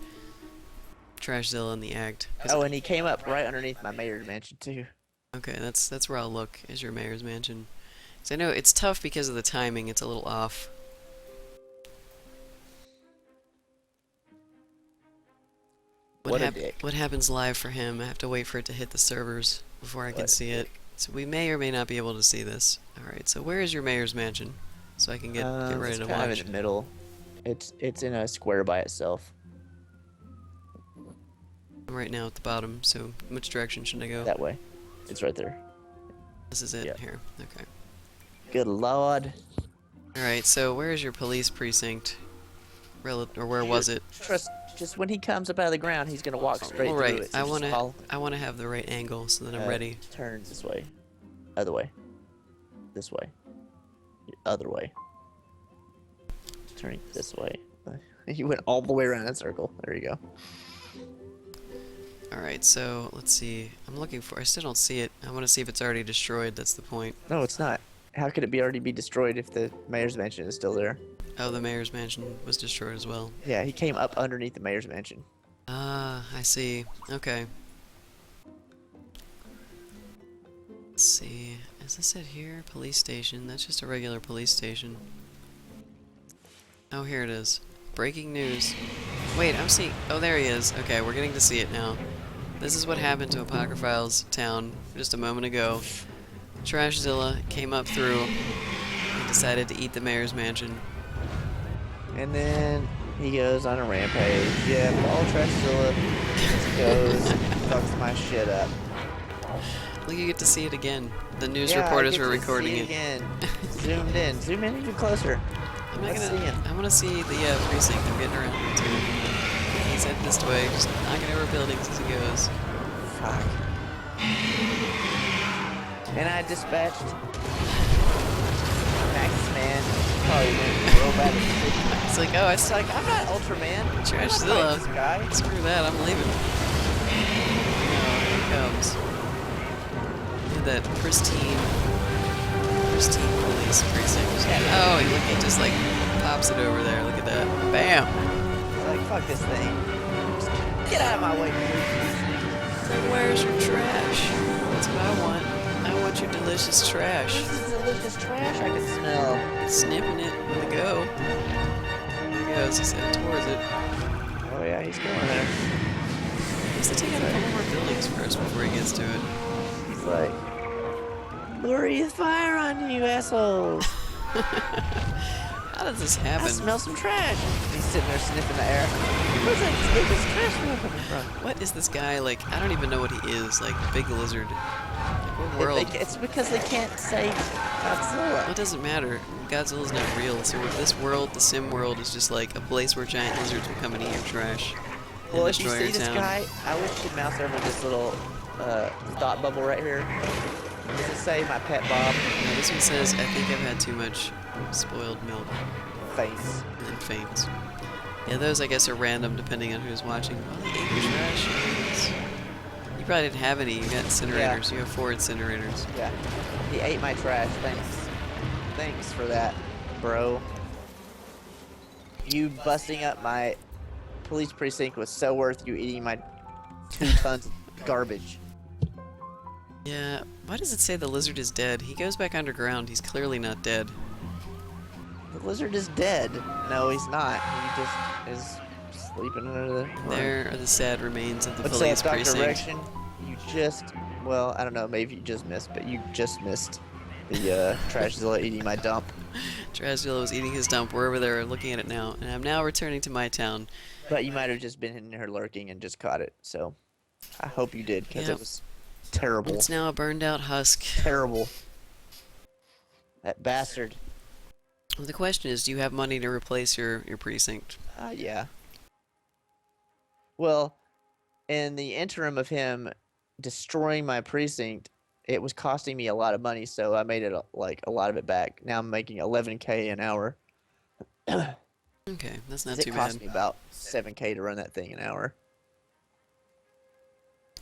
Trashzilla in the act. 'Cause Oh, and he came up right underneath my mayor's mansion too. okay, that's where I'll look, is your mayor's mansion. 'Cause I know it's tough because of the timing, it's a little off. What a dick. What happens live for him? I have to wait for it to hit the servers before I can What a see it. So we may or may not be able to see this. Alright, so where is your mayor's mansion? So I can get ready It's to kind watch. of in the middle. It's in a square by itself. I'm right now at the bottom, so which direction should I go? That way. It's right there. This is it yeah. here. Okay. Good lord. Alright, so where is your police precinct? Or where was it? Trust. Just when he comes up out of the ground, he's gonna walk straight All through right, it. So I just wanna follow- have the right angle so that I'm ready. Turn this way. Other way. This way. Other way. Turning this way. You went all the way around that circle. There you go. Alright, so let's see. I'm looking for I still don't see it. I want to see if it's already destroyed, that's the point. No, it's not. How could it already be destroyed if the mayor's mansion is still there? Oh, the mayor's mansion was destroyed as well. Yeah, he came up underneath the mayor's mansion. Ah, I see. Okay. Let's see. Is this it here? Police station. That's just a regular police station. Oh, here it is. Breaking news. Wait, I'm seeing... Oh, there he is. Okay, we're getting to see it now. This is what happened to Apocryphile's town just a moment ago. Trashzilla came up through and decided to eat the mayor's mansion. And then he goes on a rampage. Yeah, all Trashzilla goes, fucks my shit up. Well, you get to see it again. The news Yeah, I reporters get were to recording see it. again. Zoomed in. Zoom in even closer. I'm not Let's gonna. see him. I want to see the precinct I'm getting around to. He's heading this way, just knocking over buildings as he goes. Fuck. And I dispatched Max's man. Probably went real bad at It's like, oh, It's like, I'm not Ultraman. I'm not Trashzilla. fighting this guy. Screw that, I'm leaving. Oh, here he comes. Look at that pristine police precinct. Oh, he just like pops it over there. Look at that. Bam! It's like, fuck this thing. Just get out of my way, please. So where's your trash? That's what I want. I want your delicious trash. This is delicious trash I can smell. Sniffing it with a go. There he goes. He's heading towards it. Oh yeah, he's going there. He has to take out a couple more buildings first before he gets to it. He's like, breathe fire on you, assholes. How does this I happen? smell some trash. He's sitting there sniffing the air. Where's that delicious trash smell coming from? What is this guy like? I don't even know what he is. Like big lizard. Like, what world? It's because they can't say Godzilla. Well, it doesn't matter. Godzilla's not real. So with this world, the sim world is just like a place where giant lizards will come and eat your trash and Well, if you destroy see your this town. guy, I wish you'd mouse over this little thought bubble right here. Does it say my pet Bob? Now, this one says, I think I've had too much spoiled milk Face. and faints. Yeah, those I guess are random depending on who's watching. Well, they ate your trash. Jeez. You probably didn't have any. You got incinerators. You have 4 incinerators. Yeah. He ate my trash. Thanks. Thanks for that, bro. You busting up my police precinct was so worth you eating my 2 tons of garbage. Yeah, why does it say the lizard is dead? He goes back underground. He's clearly not dead. The lizard is dead. No, he's not. He just is sleeping under the... There are the sad remains of the What's police that, Dr. precinct. Direction? You just... Well, I don't know. Maybe you just missed, but you just missed the Trashzilla eating my dump. Trashzilla was eating his dump. We're over there looking at it now, and I'm now returning to my town. But you might have just been in here lurking and just caught it. So I hope you did, because Yep. it was terrible. It's now a burned out husk. Terrible. That bastard. Well, the question is, do you have money to replace your precinct? Yeah. Well, in the interim of him destroying my precinct, it was costing me a lot of money, so I made it like a lot of it back. Now I'm making 11K an hour. Okay, that's not It too cost bad. me about 7K to run that thing an hour.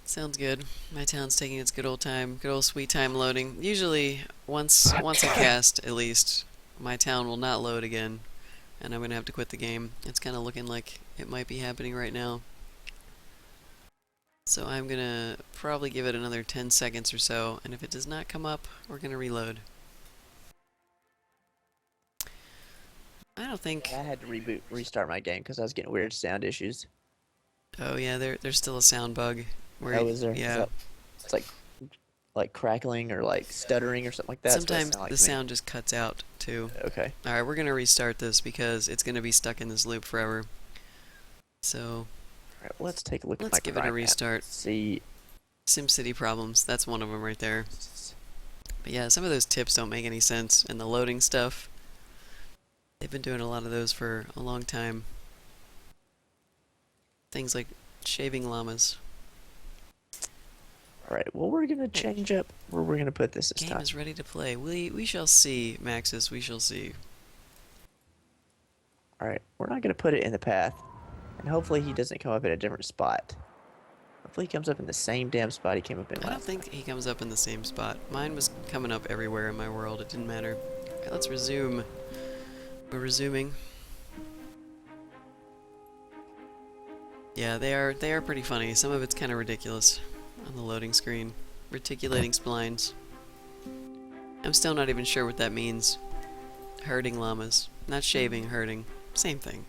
Sounds good. My town's taking its good old time, good old sweet time loading. Usually, once I cast, at least, my town will not load again, and I'm gonna have to quit the game. It's kind of looking like it might be happening right now. So I'm gonna probably give it another 10 seconds or so, and if it does not come up, we're gonna reload. I don't think... I had to restart my game because I was getting weird sound issues. Oh yeah, there's still a sound bug. Where Oh, is there? Yeah. It's like crackling or like stuttering or something like that. Sometimes the sound just cuts out too. Okay. Alright, we're gonna restart this because it's gonna be stuck in this loop forever. So Alright, well, let's take a look at my let's give it a crime map. restart. See. SimCity problems, that's one of them right there. But yeah, some of those tips don't make any sense, and the loading stuff, they've been doing a lot of those for a long time. Things like shaving llamas. Alright, well, we're gonna change up where we're gonna put this Game time. is ready to play. We shall see, Maxis, we shall see. Alright, we're not gonna put it in the path. And hopefully he doesn't come up in a different spot. Hopefully he comes up in the same damn spot he came up in I don't last think he comes up in the same spot. Mine was coming up everywhere in my world. It didn't matter. Okay, let's resume. We're resuming. Yeah, they are pretty funny. Some of it's kind of ridiculous on the loading screen. Reticulating splines. I'm still not even sure what that means. Herding llamas. Not shaving, herding. Same thing.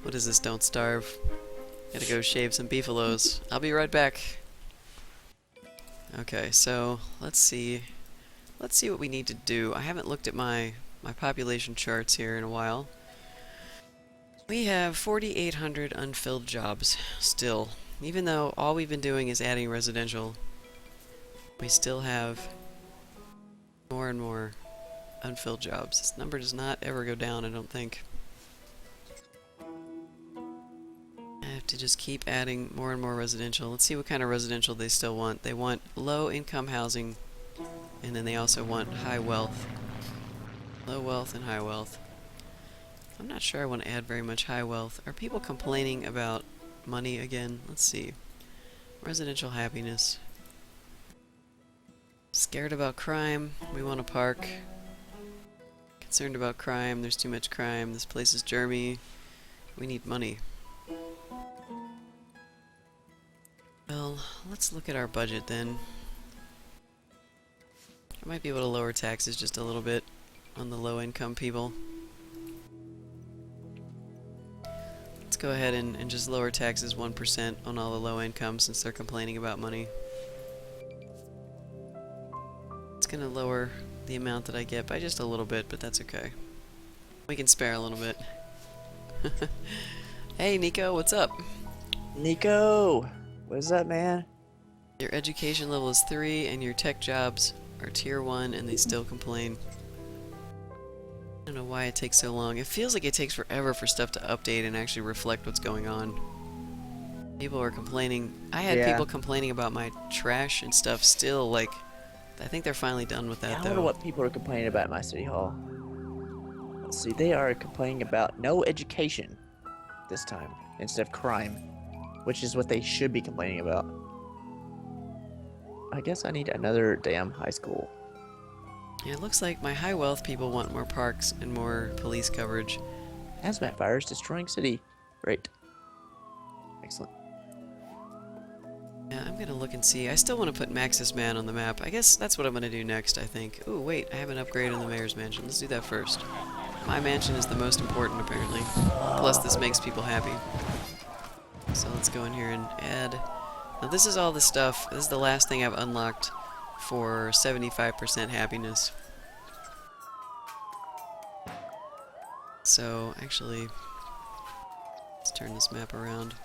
What is this? Don't starve. Gotta go shave some beefalos. I'll be right back. Okay, so let's see. Let's see what we need to do. I haven't looked at my population charts here in a while. We have 4,800 unfilled jobs still. Even though all we've been doing is adding residential, we still have more and more unfilled jobs. This number does not ever go down, I don't think. to just keep adding more and more residential. Let's see what kind of residential they still want. They want low income housing, and then they also want high wealth. Low wealth and high wealth. I'm not sure I want to add very much high wealth. Are people complaining about money again? Let's see. Residential happiness. Scared about crime. We want a park. Concerned about crime. There's too much crime. This place is germy. We need money. Well, let's look at our budget then. I might be able to lower taxes just a little bit on the low income people. Let's go ahead and just lower taxes 1% on all the low income since they're complaining about money. It's gonna lower the amount that I get by just a little bit, but that's okay. We can spare a little bit. Hey Nico, what's up? Nico, what is up, man? Your education level is 3 and your tech jobs are tier 1 and they still complain. I don't know why it takes so long. It feels like it takes forever for stuff to update and actually reflect what's going on. People are complaining. I had people complaining about my trash and stuff still, like, I think they're finally done with that, I though. wonder what people are complaining about in my city hall. Let's see, they are complaining about no education this time instead of crime, which is what they should be complaining about. I guess I need another damn high school. Yeah, it looks like my high wealth people want more parks and more police coverage. Hazmat fires destroying city. Great. Excellent. Yeah, I'm gonna look and see. I still want to put Maxis Man on the map. I guess that's what I'm gonna do next, I think. Ooh, wait, I have an upgrade in the mayor's mansion. Let's do that first. My mansion is the most important, apparently. Plus, this makes people happy. So let's go in here and add... Now, this is all the stuff. This is the last thing I've unlocked for 75% happiness. So, actually, let's turn this map around.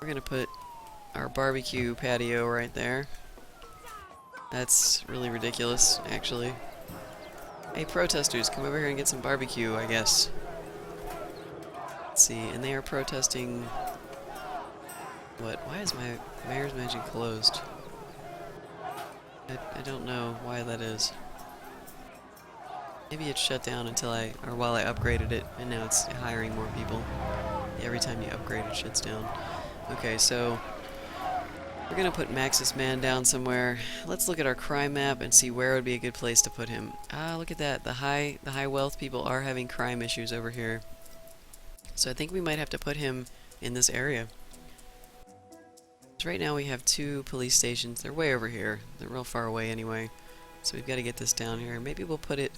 We're gonna put our barbecue patio right there. That's really ridiculous, actually. Hey, protesters, come over here and get some barbecue, I guess. Let's see, and they are protesting... What? Why is my mayor's mansion closed? I don't know why that is. Maybe it's shut down until while I upgraded it, and now it's hiring more people. Every time you upgrade, it shuts down. Okay, so we're gonna put Maxis Man down somewhere. Let's look at our crime map and see where would be a good place to put him. Ah, look at that. The high wealth people are having crime issues over here. So I think we might have to put him in this area. So right now we have 2 police stations. They're way over here. They're real far away anyway. So we've got to get this down here. Maybe we'll put it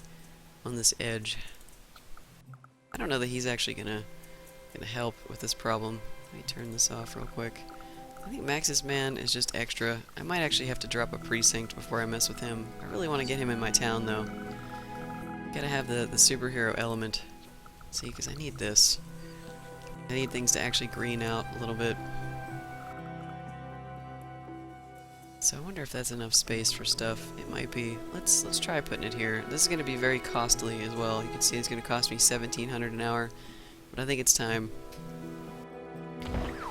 on this edge. I don't know that he's actually gonna help with this problem. Let me turn this off real quick. I think Maxis Man is just extra. I might actually have to drop a precinct before I mess with him. I really want to get him in my town though. Gotta have the superhero element. See, because I need this. I need things to actually green out a little bit. So I wonder if that's enough space for stuff. It might be. Let's try putting it here. This is going to be very costly as well. You can see it's going to cost me $1,700 an hour, but I think it's time.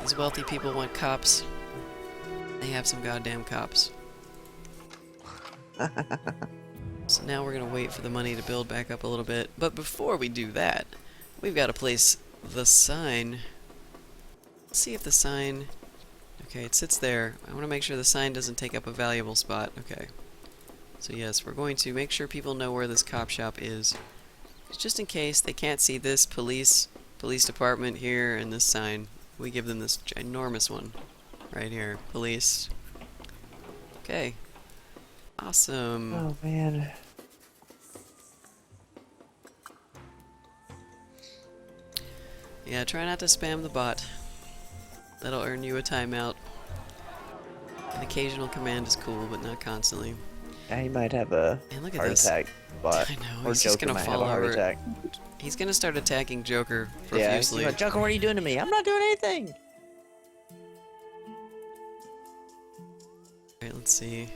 These wealthy people want cops. They have some goddamn cops. So now we're going to wait for the money to build back up a little bit. But before we do that, we've got to place the sign. Let's see if the sign... Okay, it sits there. I want to make sure the sign doesn't take up a valuable spot. Okay. So yes, we're going to make sure people know where this cop shop is. Just in case they can't see this police department here and this sign, we give them this ginormous one right here. Police. Okay. Awesome. Oh, man. Yeah, try not to spam the bot. That'll earn you a timeout. An occasional command is cool, but not constantly. Yeah, he might have a And look at heart this. attack, but I know, or he's just Joker gonna might fall have a heart over. attack. He's gonna start attacking Joker Yeah, profusely. he's like, Joker, what are you doing to me? I'm not doing anything. Alright, let's see.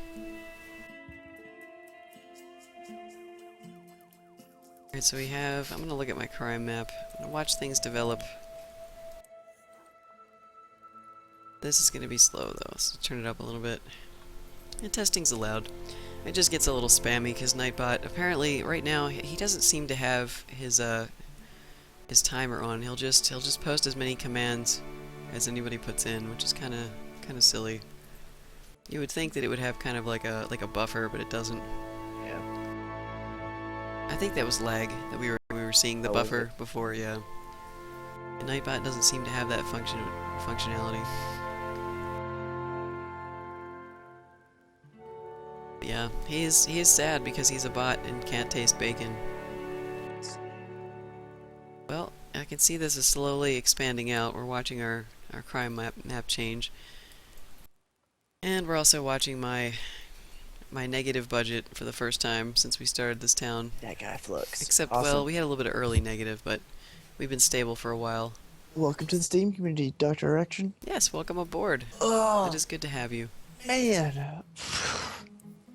Alright, so we have... I'm gonna look at my crime map. I'm gonna watch things develop. This is going to be slow though. Let's turn it up a little bit. And testing's allowed. It just gets a little spammy because Nightbot apparently right now he doesn't seem to have his timer on. He'll just post as many commands as anybody puts in, which is kind of silly. You would think that it would have kind of like a buffer, but it doesn't. Yeah. I think that was lag that we were seeing the Oh, was buffer before, yeah. And Nightbot doesn't seem to have that functionality. But yeah, he is sad because he's a bot and can't taste bacon. Well, I can see this is slowly expanding out. We're watching our crime map change. And we're also watching my negative budget for the first time since we started this town. That guy Flux. Except, Awesome. well, we had a little bit of early negative, but we've been stable for a while. Welcome to the Steam community, Dr. Erection. Yes, welcome aboard. Oh, It is good to have you. man.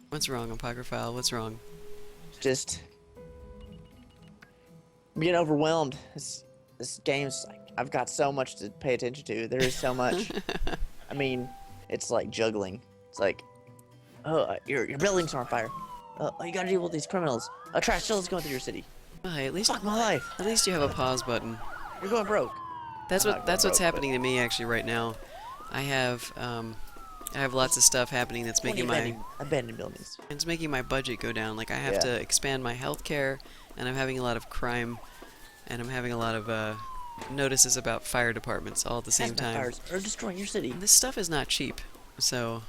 What's wrong, Apocryphile? What's wrong? Just I'm getting overwhelmed. This game's like, I've got so much to pay attention to. There is so much. I mean, it's like juggling. It's like, oh, your buildings are on fire. Oh, you gotta deal with these criminals. A trash still is going through your city. Well, hey, at least Fuck my life. you have a pause button. You're going broke. That's I'm what not that's going what's broke, happening to me actually right now. I have lots of stuff happening that's making my abandoned buildings. it's making my budget go down. Like I have to expand my healthcare, and I'm having a lot of crime, and I'm having a lot of notices about fire departments all at the same time. Fires are destroying your city. And this stuff is not cheap, so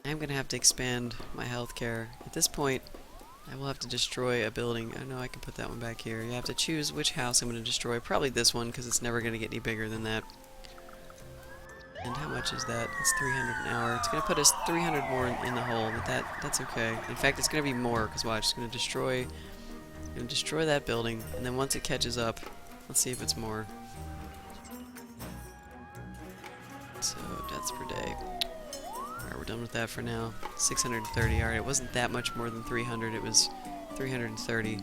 I'm gonna have to expand my healthcare. At this point, I will have to destroy a building. I know I can put that one back here. You have to choose which house I'm gonna destroy. Probably this one, because it's never gonna get any bigger than that. And how much is that? It's 300 an hour. It's gonna put us 300 more in the hole, but that's okay. In fact, it's gonna be more, because watch, it's gonna destroy that building, and then once it catches up, let's see if it's more. So, deaths per day. Alright, we're done with that for now. 630, alright, it wasn't that much more than 300, it was 330.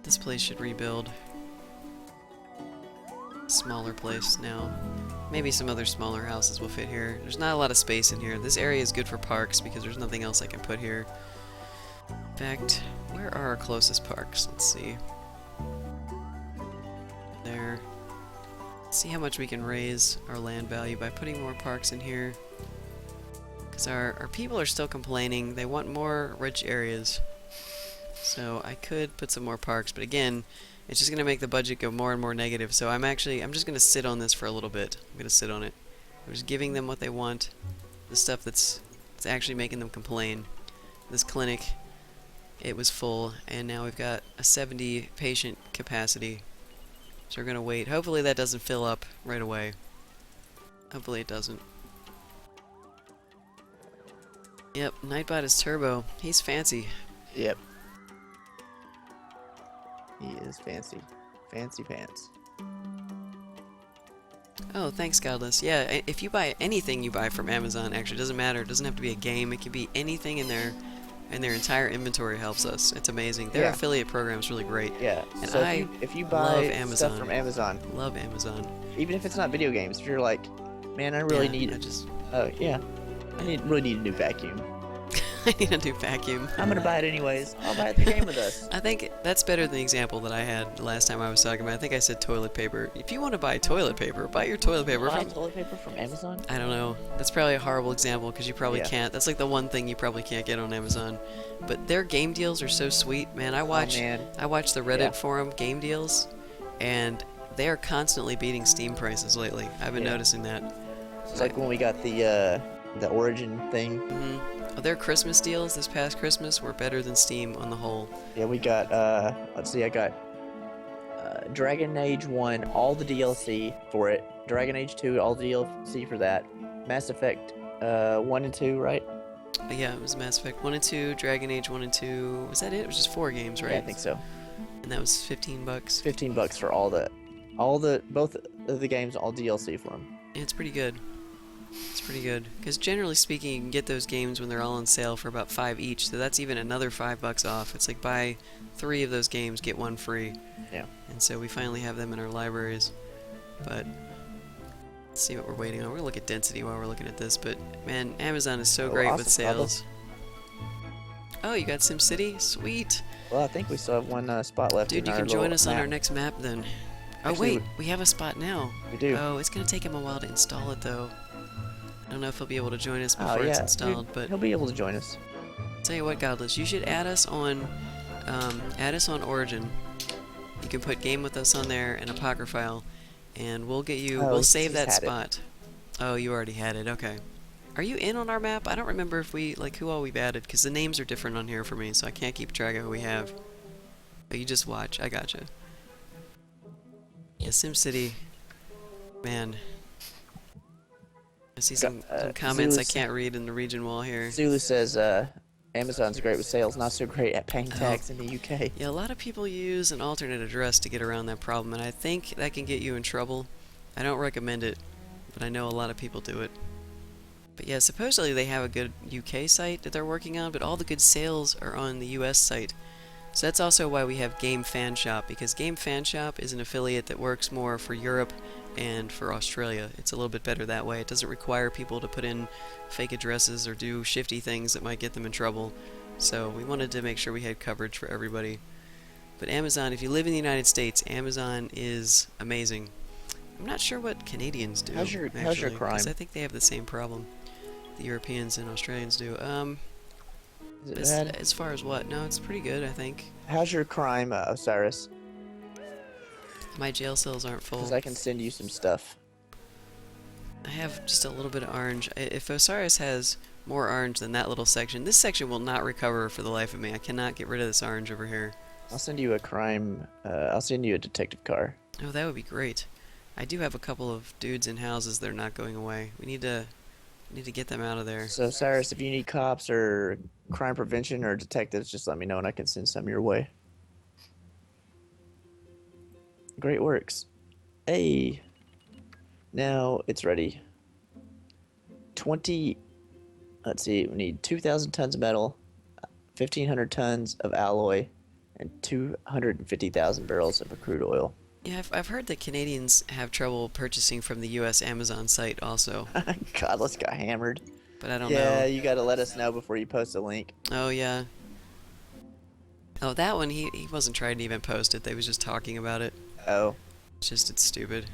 This place should rebuild. Smaller place now. Maybe some other smaller houses will fit here. There's not a lot of space in here. This area is good for parks because there's nothing else I can put here. In fact, where are our closest parks? Let's see. There. Let's see how much we can raise our land value by putting more parks in here. Because our people are still complaining. They want more rich areas. So I could put some more parks, but again, it's just going to make the budget go more and more negative. So I'm just going to sit on this for a little bit. I'm going to sit on it. I'm just giving them what they want. The stuff that's actually making them complain. This clinic, it was full, and now we've got a 70 patient capacity. So we're going to wait. Hopefully that doesn't fill up right away. Hopefully it doesn't. Yep, Nightbot is turbo. He's fancy. Yep. He is fancy. Fancy pants. Oh, thanks, Godless. Yeah, if you buy anything you buy from Amazon, actually, it doesn't matter. It doesn't have to be a game. It could be anything in their entire inventory helps us. It's amazing. Their affiliate program is really great. Yeah. And So I if you love buy Amazon. stuff from Amazon, Love Amazon. even if it's not video games, if you're like, man, I really need it. Really need a new vacuum. I need a new vacuum. I'm gonna buy it anyways. I'll buy it through Game with Us. I think that's better than the example that I had the last time I was talking about. I think I said toilet paper. If you want to buy toilet paper, buy your toilet paper Buy from... toilet paper from Amazon? I don't know. That's probably a horrible example because you probably can't. That's like the one thing you probably can't get on Amazon. But their game deals are so sweet, man. I watch the Reddit forum game deals, and they are constantly beating Steam prices lately. I've been noticing that. It's like when we got the Origin thing. Oh, their Christmas deals this past Christmas were better than Steam on the whole. Yeah, we got, let's see, I got Dragon Age 1, all the DLC for it. Dragon Age 2, all the DLC for that. Mass Effect 1 and 2, right? Yeah, it was Mass Effect 1 and 2, Dragon Age 1 and 2. Was that it? It was just 4 games, right? Yeah, I think so. And that was $15. $15 for both of the games, all DLC for them. Yeah, it's pretty good. It's pretty good. Because generally speaking, you can get those games when they're all on sale for about $5 each. So that's even another $5 off. It's like buy 3 of those games, get 1 free. Yeah. And so we finally have them in our libraries. But let's see what we're waiting on. We're gonna look at density while we're looking at this. But man, Amazon is so Oh, great with awesome, Pablo. sales. Oh, you got SimCity? Sweet. Well, I think we still have one spot left Dude, in you our can join little us on our map. next map then. Oh Actually, wait, we have a spot now. We do. Oh, it's gonna take him a while to install it though. I don't know if he'll be able to join us Oh, before it's yeah, installed, dude, but he'll be able to join us. tell you what, Godless, you should add us on Origin. You can put Game With Us on there and Apocryphile, and we'll get you. Oh, We'll he's save that had it. spot. Oh, you already had it. Okay. Are you in on our map? I don't remember if we who all we've added because the names are different on here for me, so I can't keep track of who we have. But you just watch. I gotcha. Yeah, SimCity. Man. I see some comments I Zulu's- can't read in the region wall here. Zulu says Amazon's great with sales, not so great at paying tax in the UK. Yeah, a lot of people use an alternate address to get around that problem, and I think that can get you in trouble. I don't recommend it, but I know a lot of people do it. But yeah, supposedly they have a good UK site that they're working on, but all the good sales are on the US site. So that's also why we have Game Fan Shop, because Game Fan Shop is an affiliate that works more for Europe and for Australia. It's a little bit better that way. It doesn't require people to put in fake addresses or do shifty things that might get them in trouble. So we wanted to make sure we had coverage for everybody. But Amazon, if you live in the United States, Amazon is amazing. I'm not sure what Canadians do. How's your actually, crime? 'cause I think they have the same problem. The Europeans and Australians do. Is it bad? As far as what? No, it's pretty good, I think. How's your crime, Osiris? My jail cells aren't full. Because I can send you some stuff. I have just a little bit of orange. If Osiris has more orange than that little section, this section will not recover for the life of me. I cannot get rid of this orange over here. I'll send you a crime. I'll send you a detective car. Oh, that would be great. I do have a couple of dudes in houses that are not going away. We need to get them out of there. So, Cyrus, if you need cops or crime prevention or detectives, just let me know and I can send some your way. Great works. Hey. Now it's ready. 20. Let's see. We need 2,000 tons of metal, 1,500 tons of alloy, and 250,000 barrels of crude oil. Yeah, I've heard that Canadians have trouble purchasing from the U.S. Amazon site also, God, let's got hammered. but I don't Yeah, know. you got to let us know before you post a link. Oh, yeah. Oh, that one, he wasn't trying to even post it. They was just talking about it. Oh. It's stupid.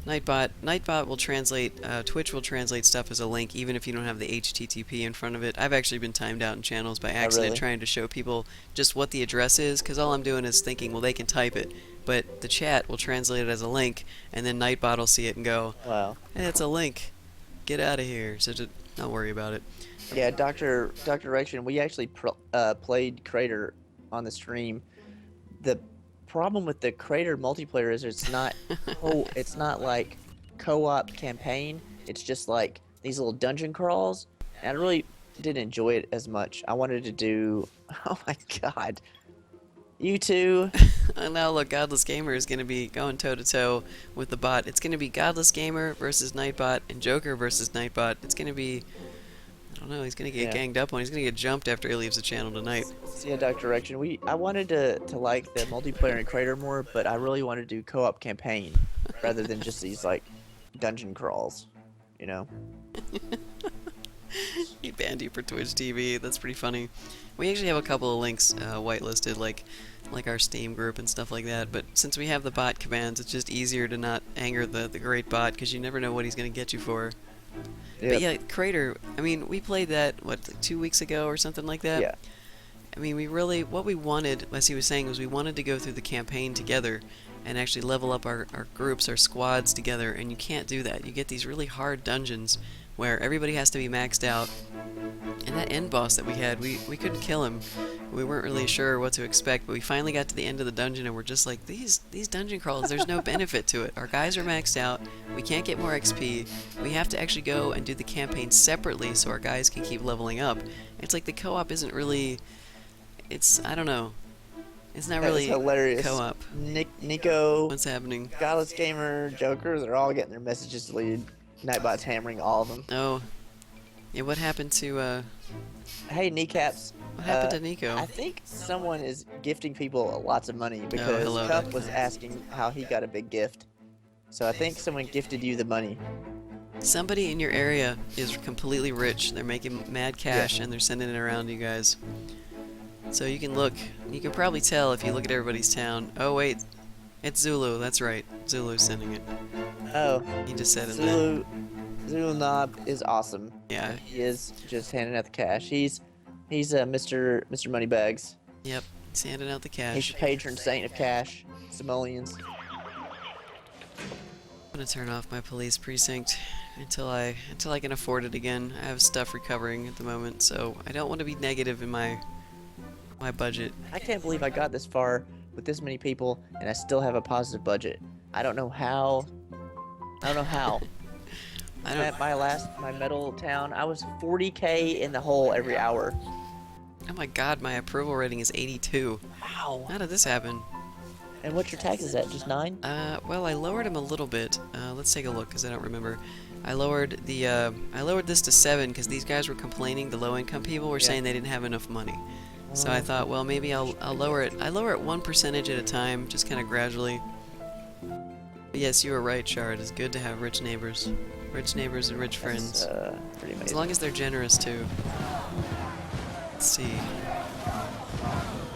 Nightbot will translate, Twitch will translate stuff as a link even if you don't have the HTTP in front of it. I've actually been timed out in channels by accident really? trying to show people just what the address is, because all I'm doing is thinking, well, they can type it. But the chat will translate it as a link, and then Nightbot will see it and go, Wow. hey, it's a link. Get out of here. So just don't worry about it. Yeah, Dr. Rection, we actually played Crater on the stream. The problem with the Crater multiplayer is it's not it's not like co-op campaign. It's just like these little dungeon crawls. And I really didn't enjoy it as much. I wanted to do oh my god. You two. And now look, Godless Gamer is going to be going toe-to-toe with the bot. It's going to be Godless Gamer versus Nightbot and Joker versus Nightbot. It's going to be, I don't know, he's going to get ganged up on. He's going to get jumped after he leaves the channel tonight. Yeah, Dr. Rection, I wanted to like the multiplayer in Crater more, but I really wanted to do co-op campaign rather than just these like dungeon crawls, you know? He banned you for Twitch TV. That's pretty funny. We actually have a couple of links whitelisted, like our Steam group and stuff like that. But since we have the bot commands, it's just easier to not anger the great bot, because you never know what he's going to get you for. Yep. But yeah, Crater, I mean, we played that, what, like 2 weeks ago or something like that? Yeah. I mean, what we wanted, as he was saying, was we wanted to go through the campaign together and actually level up our groups, our squads together, and you can't do that. You get these really hard dungeons where everybody has to be maxed out. And that end boss that we had, we couldn't kill him. We weren't really sure what to expect, but we finally got to the end of the dungeon and we're just like, these dungeon crawls, there's no benefit to it. Our guys are maxed out, we can't get more XP, we have to actually go and do the campaign separately so our guys can keep leveling up. It's like the co-op isn't really, I don't know. It's not That is really hilarious. co-op. Nico, What's happening? Godless Gamer, Joker, they're all getting their messages deleted. Nightbot's hammering all of them. Oh. Yeah, what happened to, Hey, Kneecaps. what happened to Nico? I think someone is gifting people lots of money because hello, Cup Nick. was asking how he got a big gift. So I think someone gifted you the money. Somebody in your area is completely rich. They're making mad cash and they're sending it around to you guys. So you can look. You can probably tell if you look at everybody's town. Oh wait, it's Zulu. That's right. Zulu's sending it. Oh, He just said it. Zulu Knob is awesome. Yeah. He is just handing out the cash. He's Mr. Moneybags. Yep. He's handing out the cash. He's the patron saint of cash. Simoleons. I'm gonna turn off my police precinct until I can afford it again. I have stuff recovering at the moment, so I don't want to be negative in my budget. I can't believe I got this far with this many people and I still have a positive budget. I don't know how. At my metal town, I was 40K in the hole every hour. Oh my god, my approval rating is 82. Wow. How did this happen? And what's your taxes at? Just 9? Well, I lowered them a little bit. Let's take a look, because I don't remember. I lowered this to 7, because these guys were complaining, the low-income people were saying they didn't have enough money. So I thought, well, maybe I'll lower it. I lower it 1% at a time, just kind of gradually. But yes, you were right, Shard. It's good to have rich neighbors. Rich neighbors and rich friends. Pretty amazing. As long as they're generous, too. Let's see.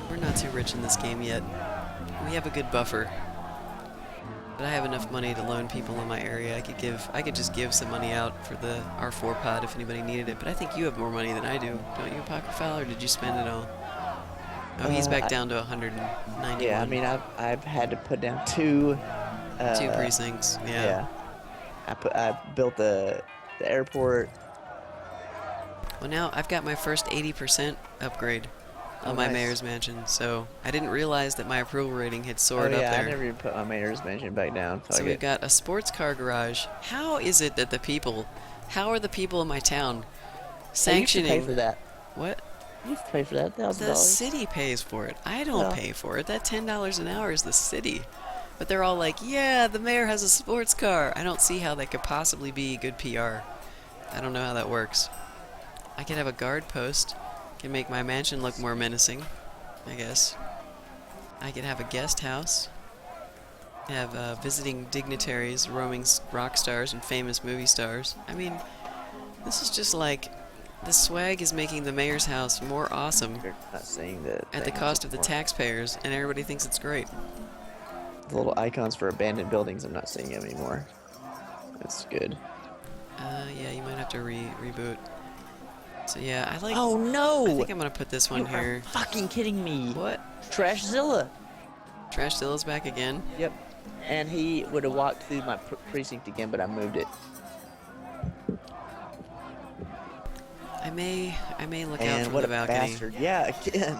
We're not too rich in this game yet. We have a good buffer. But I have enough money to loan people in my area. I could just give some money out for the R4 pod if anybody needed it. But I think you have more money than I do. Don't you, Apocryphile, or did you spend it all? Oh, he's back down to 191. Yeah, I mean, I've had to put down 2 precincts. Yeah. I built the airport. Well, now I've got my first 80% upgrade on my mayor's mansion, so I didn't realize that my approval rating had soared up there. I never even put my mayor's mansion back down. So we've got a sports car garage. How is it that how are the people in my town sanctioning? You have to pay for that. What? You have to pay for that, $1,000. The city pays for it. I don't pay for it. That $10 an hour is the city. But they're all like, yeah, the mayor has a sports car. I don't see how that could possibly be good PR. I don't know how that works. I could have a guard post. Can make my mansion look more menacing, I guess. I could have a guest house. Have visiting dignitaries, roaming rock stars, and famous movie stars. I mean, this is just like... The swag is making the mayor's house more awesome You're not saying that at the cost of the taxpayers, and everybody thinks it's great. The little icons for abandoned buildings, I'm not seeing them anymore. That's good. Yeah, you might have to reboot. So yeah, I like... Oh no! I think I'm gonna put this one here. You're fucking kidding me! What? Trashzilla! Trashzilla's back again? Yep. And he would have walked through my precinct again, but I moved it. I may look out And from what the a balcony. bastard! Yeah, again.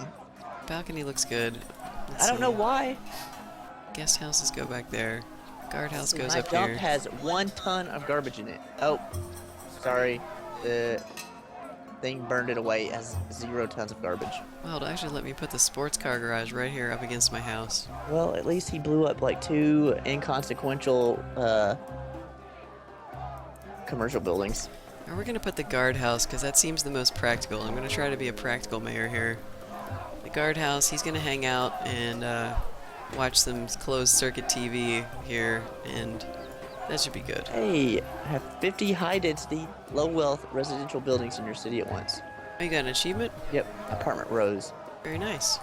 Balcony looks good. I don't know why. Guest houses go back there. Guardhouse goes My up dump here. has 1 ton of garbage in it. Oh, sorry. The thing burned it away. It has 0 tons of garbage. Well, it'll actually let me put the sports car garage right here up against my house. Well, at least he blew up like 2 inconsequential commercial buildings. Now we're gonna put the guardhouse because that seems the most practical. I'm gonna try to be a practical mayor here. The guardhouse, he's gonna hang out and watch some closed circuit TV here, and that should be good. Hey, have 50 high-density, low-wealth residential buildings in your city at once. Oh, you got an achievement? Yep, apartment rows. Very nice.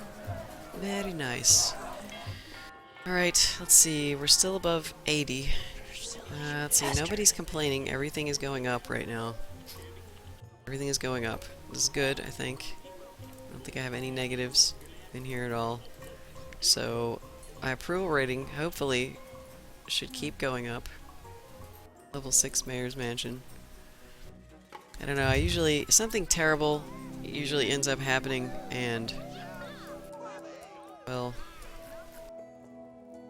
Very nice. Alright, let's see. We're still above 80. Let's see. Nobody's complaining. Everything is going up right now. Everything is going up. This is good, I think. I don't think I have any negatives in here at all. So, my approval rating, hopefully, should keep going up. Level 6 Mayor's Mansion. I don't know, something terrible usually ends up happening, and, well,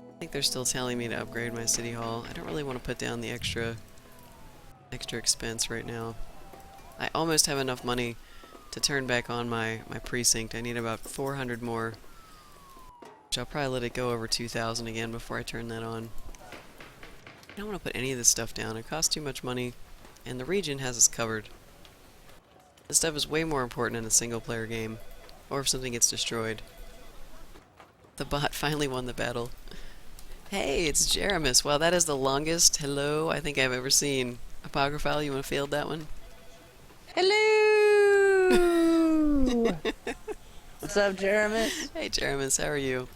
I think they're still telling me to upgrade my city hall. I don't really want to put down the extra expense right now. I almost have enough money to turn back on my precinct. I need about 400 more, which I'll probably let it go over 2,000 again before I turn that on. I don't want to put any of this stuff down. It costs too much money, and the region has us covered. This stuff is way more important in a single-player game, or if something gets destroyed. The bot finally won the battle. Hey, it's Jeremus. Wow, that is the longest hello I think I've ever seen. Apocryphile, you want to field that one? Hello! What's up, Jeremus? Hey, Jeremus, how are you?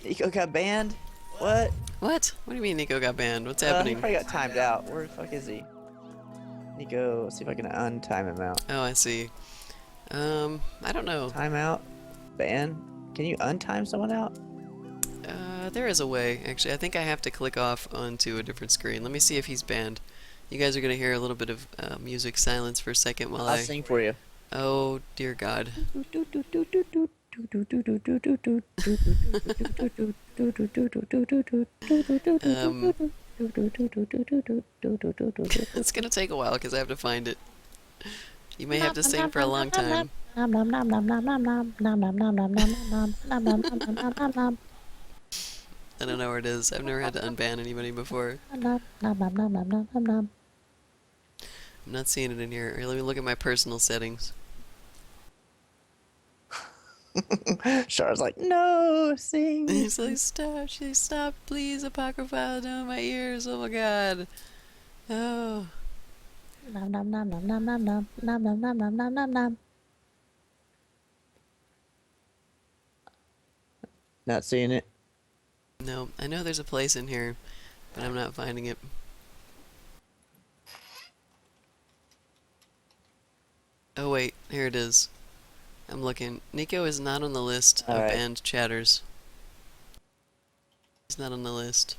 Nico got banned? What? What? What do you mean Nico got banned? What's He happening? probably got timed out. Where the fuck is he? Nico, let's see if I can untime him out. Oh, I see. I don't know. Timeout? Ban? Can you untime someone out? There is a way, actually. I think I have to click off onto a different screen. Let me see if he's banned. You guys are going to hear a little bit of music silence for a second while I'll sing for you. Oh, dear God. It's going to take a while because I have to find it. You may have to sing for a long time. I don't know where it is. I've never had to unban anybody before. I'm not seeing it in here. Here, let me look at my personal settings. Char's like, no, sing. He's like, stop, stop, please, Apocryphile, down my ears, oh my god. Oh. Not seeing it. No, I know there's a place in here, but I'm not finding it. Oh wait, here it is. I'm looking. Nico is not on the list of banned chatters. He's not on the list.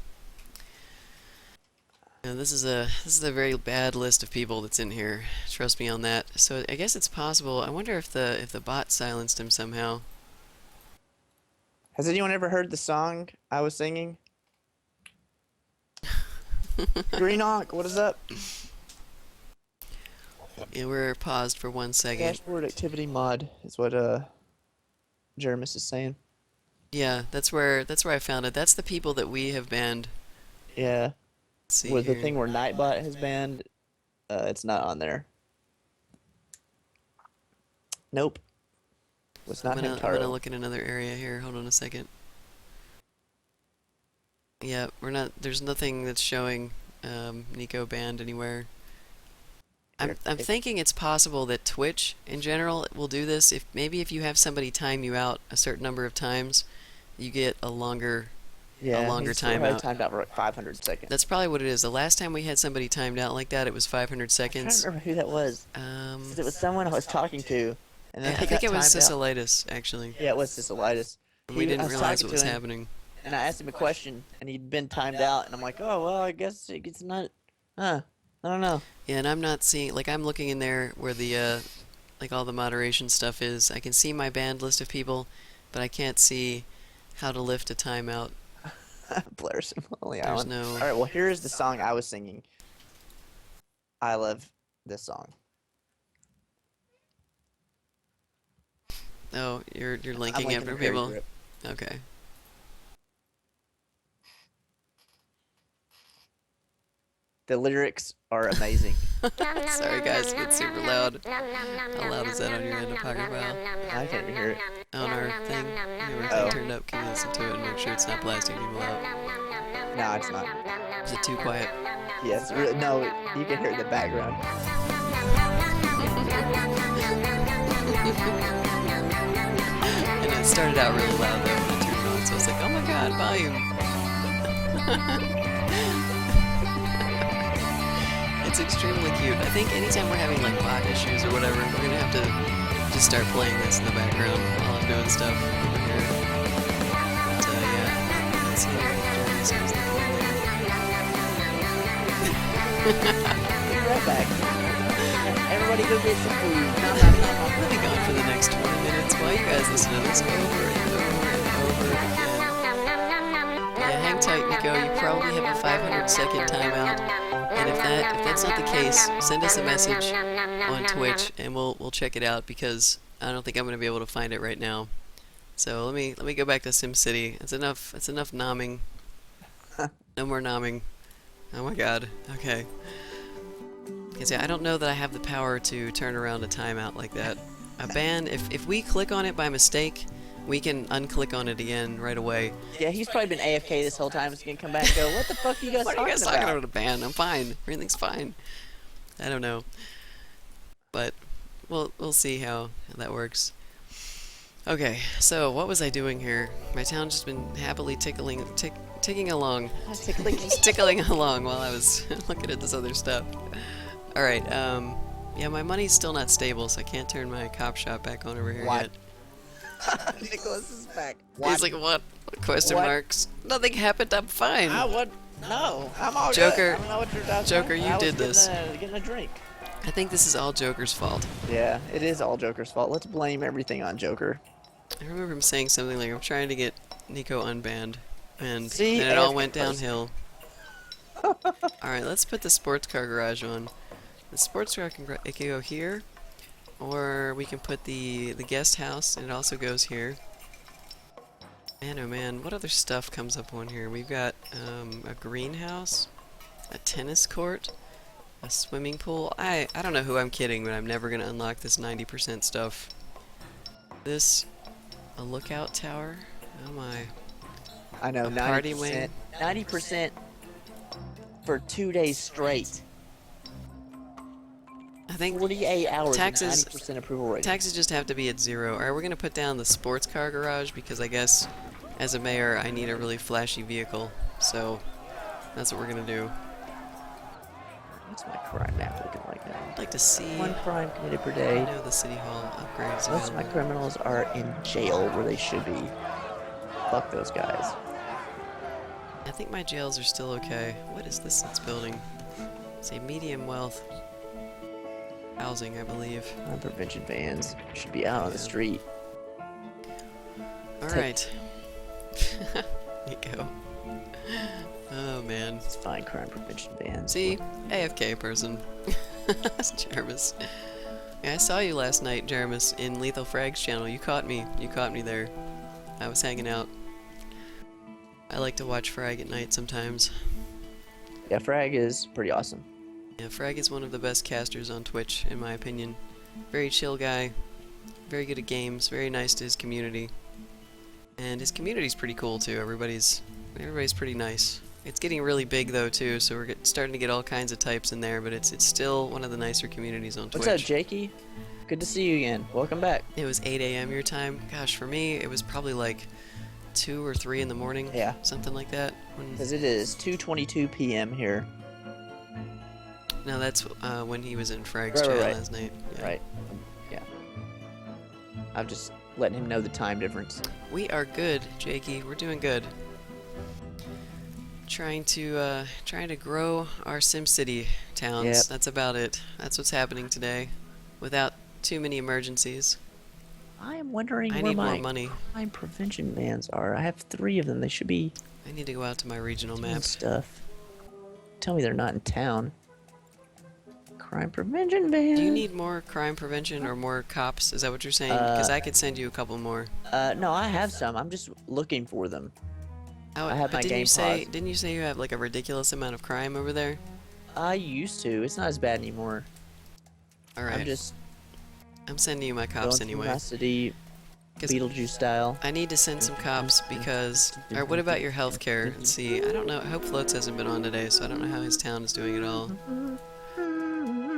Yeah, this is a very bad list of people that's in here. Trust me on that. So I guess it's possible. I wonder if the bot silenced him somehow. Has anyone ever heard the song I was singing? Greenock, what is up? Yeah, we're paused for 1 second. Dashboard activity mod is what Jeremus is saying. Yeah, that's where I found it. That's the people that we have banned. Yeah. Let's see With the here. thing where Nightbot has banned, it's not on there. Nope. Was not I'm Himtaro. gonna look in another area here. Hold on a second. Yeah, we're not. There's nothing that's showing Nico banned anywhere. I'm thinking it's possible that Twitch in general will do this. Maybe if you have somebody time you out a certain number of times, you get a longer timeout. Timed out for like 500 seconds. That's probably what it is. The last time we had somebody timed out like that, it was 500 I seconds. don't remember who that was. 'Cause it was someone I was talking to. And then I think it was Cicelitis, actually. Yeah, it was Cicelitis. We didn't realize what was happening. And I asked him a question, and he'd been timed out, and I'm like, oh, well, I guess it's not, I don't know. Yeah, and I'm not seeing, like, I'm looking in there where the, like, all the moderation stuff is. I can see my banned list of people, but I can't see how to lift a timeout. Blair's Lonely There's Island. no... Alright, well, here's the song I was singing. I love this song. Oh, you're I'm linking linking after the Harry people? Grip. Okay. The lyrics are amazing. Sorry guys, it's super loud. How loud is that on your end, Apocryphile? I can't even hear it. On our thing? Yeah, our thing turned up. Can you listen to it and make sure it's not blasting people out? No, it's not. Is it too quiet? Yes, no, you can hear it in the background. And it started out really loud though when I turned it on, so I was like, oh my god, volume! It's extremely cute. I think anytime we're having like bot issues or whatever, we're gonna have to just start playing this in the background while I'm doing stuff over here. But yeah, let's see what Jeremy says. Be right back. Everybody go get some food. We'll be gone for the next 20 minutes while you guys listen to this over and over and over again. Yeah, hang tight, Nico. You probably have a 500-second timeout. And if that's not the case, send us a message on Twitch and we'll check it out because I don't think I'm gonna be able to find it right now. So let me go back to SimCity. It's enough nomming. No more nomming. Oh my god. Okay. Because yeah, I don't know that I have the power to turn around a timeout like that. A ban, if we click on it by mistake, We can unclick on it again right away. Yeah, he's probably been AFK this whole time. He's gonna come back and go, what the fuck are you guys What are you guys talking talking about? about a ban? I'm fine. Everything's fine. I don't know. But we'll see how that works. Okay, so what was I doing here? My town's just been happily ticking along. Just tickling along while I was looking at this other stuff. Alright, yeah, my money's still not stable, so I can't turn my cop shop back on over here What? yet. Nicholas is back. He's like, what? Question What? marks. Nothing happened, I'm fine. What? No, I'm all Joker- good. I don't know what you're talking Joker, about. you I was did this. Getting a drink. I think this is all Joker's fault. Yeah, it is all Joker's fault. Let's blame everything on Joker. I remember him saying something like, I'm trying to get Nico unbanned. And See, then it all AFK went person. downhill. Alright, let's put the sports car garage on. The sports car it can go here, or we can put the guest house, and it also goes here. Man, oh man, what other stuff comes up on here? We've got a greenhouse, a tennis court, a swimming pool. I don't know who I'm kidding, but I'm never going to unlock this 90% stuff. This, a lookout tower. Oh my. I know, A party 90%. wing. 90% for 2 days straight. I think 48 hours. taxes- 90% approval rate. taxes just have to be at 0. Alright, we're going to put down the sports car garage because I guess as a mayor I need a really flashy vehicle. So that's what we're going to do. What's my crime map looking like now? I'd like to see. One crime committed per I day. know the city hall upgrades. Most of my available. criminals are in jail where they should be. Fuck those guys. I think my jails are still okay. What is this that's building? It's a medium wealth housing, I believe. Crime prevention vans should be out on the street. Alright. Nico. Oh man. Let's find crime prevention vans. See? AFK person. That's Jermis. Yeah, I saw you last night, Jermis, in Lethal Frag's channel. You caught me. You caught me there. I was hanging out. I like to watch Frag at night sometimes. Yeah, Frag is pretty awesome. Yeah, Frag is one of the best casters on Twitch, in my opinion. Very chill guy. Very good at games. Very nice to his community. And his community's pretty cool too. Everybody's pretty nice. It's getting really big though too, so we're starting to get all kinds of types in there, but it's still one of the nicer communities on Twitch. What's up, Jakey? Good to see you again. Welcome back. It was 8 a.m. your time. Gosh, for me, it was probably like 2 or 3 in the morning. Yeah. Something like that. Because it is 2:22 p.m. here. No, that's when he was in Frag's Right, chat right. last night. Yeah. Right. Yeah. I'm just letting him know the time difference. We are good, Jakey. We're doing good. Trying to grow our SimCity towns. Yep. That's about it. That's what's happening today, without too many emergencies. I am wondering I where need my more money. crime prevention vans are. I have 3 of them. They should be I need to go out to my regional doing map. stuff. Tell me they're not in town. Crime prevention vans. Do you need more crime prevention or more cops? Is that what you're saying? Because I could send you a couple more. No, I have some. I'm just looking for them. Oh, I have but my didn't game you say paused. didn't you say you have like a ridiculous amount of crime over there? I used to. It's not as bad anymore. All right. I'm just I'm sending you my going cops through anyway. my city, 'Cause Beetlejuice style. I need to send some cops because. Or what about your healthcare? Let's see. I don't know. I hope Floats hasn't been on today, so I don't know how his town is doing at all.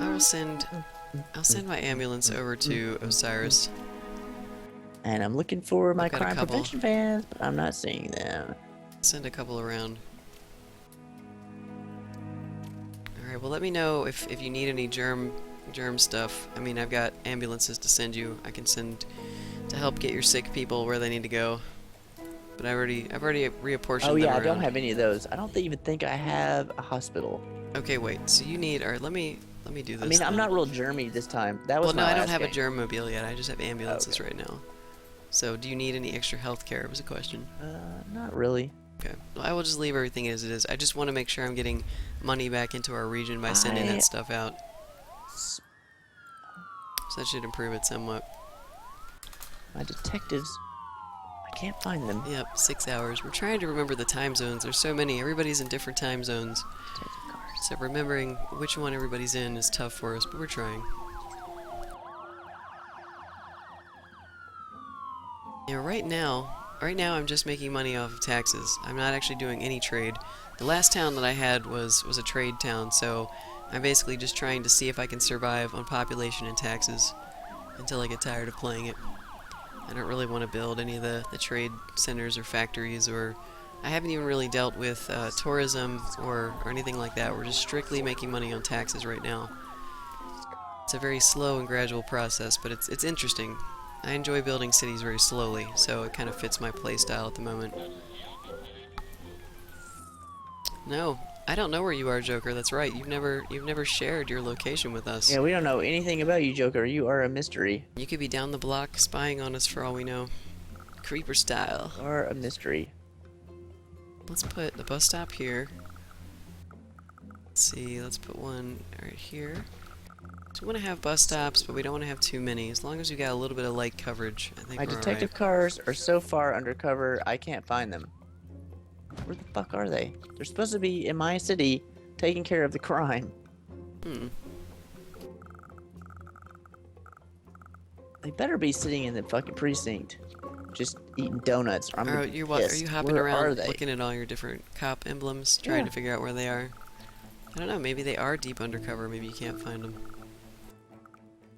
I'll send my ambulance over to Osiris. And I'm looking for my I've got a crime couple. prevention vans, but I'm not seeing them. Send a couple around. Alright, well let me know if you need any germ stuff. I mean, I've got ambulances to send you. I can send to help get your sick people where they need to go. But I've already reapportioned Oh them yeah, I around. don't have any of those. I don't even think I have a hospital. Okay, wait. So you need. Alright, let me do this. I mean, I'm then. not real germy this time. That was Well, no, my I don't last have a game. germ mobile yet. I just have ambulances Okay. right now. So, do you need any extra health care? Was a question. Not really. Okay. Well, I will just leave everything as it is. I just want to make sure I'm getting money back into our region by sending I- that stuff out. S- So that should improve it somewhat. My detectives, I can't find them. Yep, 6 hours. We're trying to remember the time zones. There's so many. Everybody's in different time zones. Detective cars. So remembering which one everybody's in is tough for us, but we're trying. Yeah, right now I'm just making money off of taxes. I'm not actually doing any trade. The last town that I had was a trade town, so I'm basically just trying to see if I can survive on population and taxes until I get tired of playing it. I don't really want to build any of the trade centers or factories, or I haven't even really dealt with tourism or anything like that. We're just strictly making money on taxes right now. It's a very slow and gradual process, but it's interesting. I enjoy building cities very slowly, so it kind of fits my play style at the moment. No, I don't know where you are, Joker. That's right. You've never shared your location with us. Yeah, we don't know anything about you, Joker. You are a mystery. You could be down the block spying on us for all we know. Creeper style. You are a mystery. Let's put the bus stop here. Let's see, let's put one right here. So we want to have bus stops, but we don't want to have too many. As long as you got a little bit of light coverage, I think My we're detective alright. cars are so far undercover, I can't find them. Where the fuck are they? They're supposed to be in my city, taking care of the crime. Hmm. They better be sitting in the fucking precinct, just eating donuts. Or I'm gonna be Are pissed. you hopping Where are around they? looking at all your different cop emblems, trying to Yeah. figure out where they are? I don't know, maybe they are deep undercover, maybe you can't find them.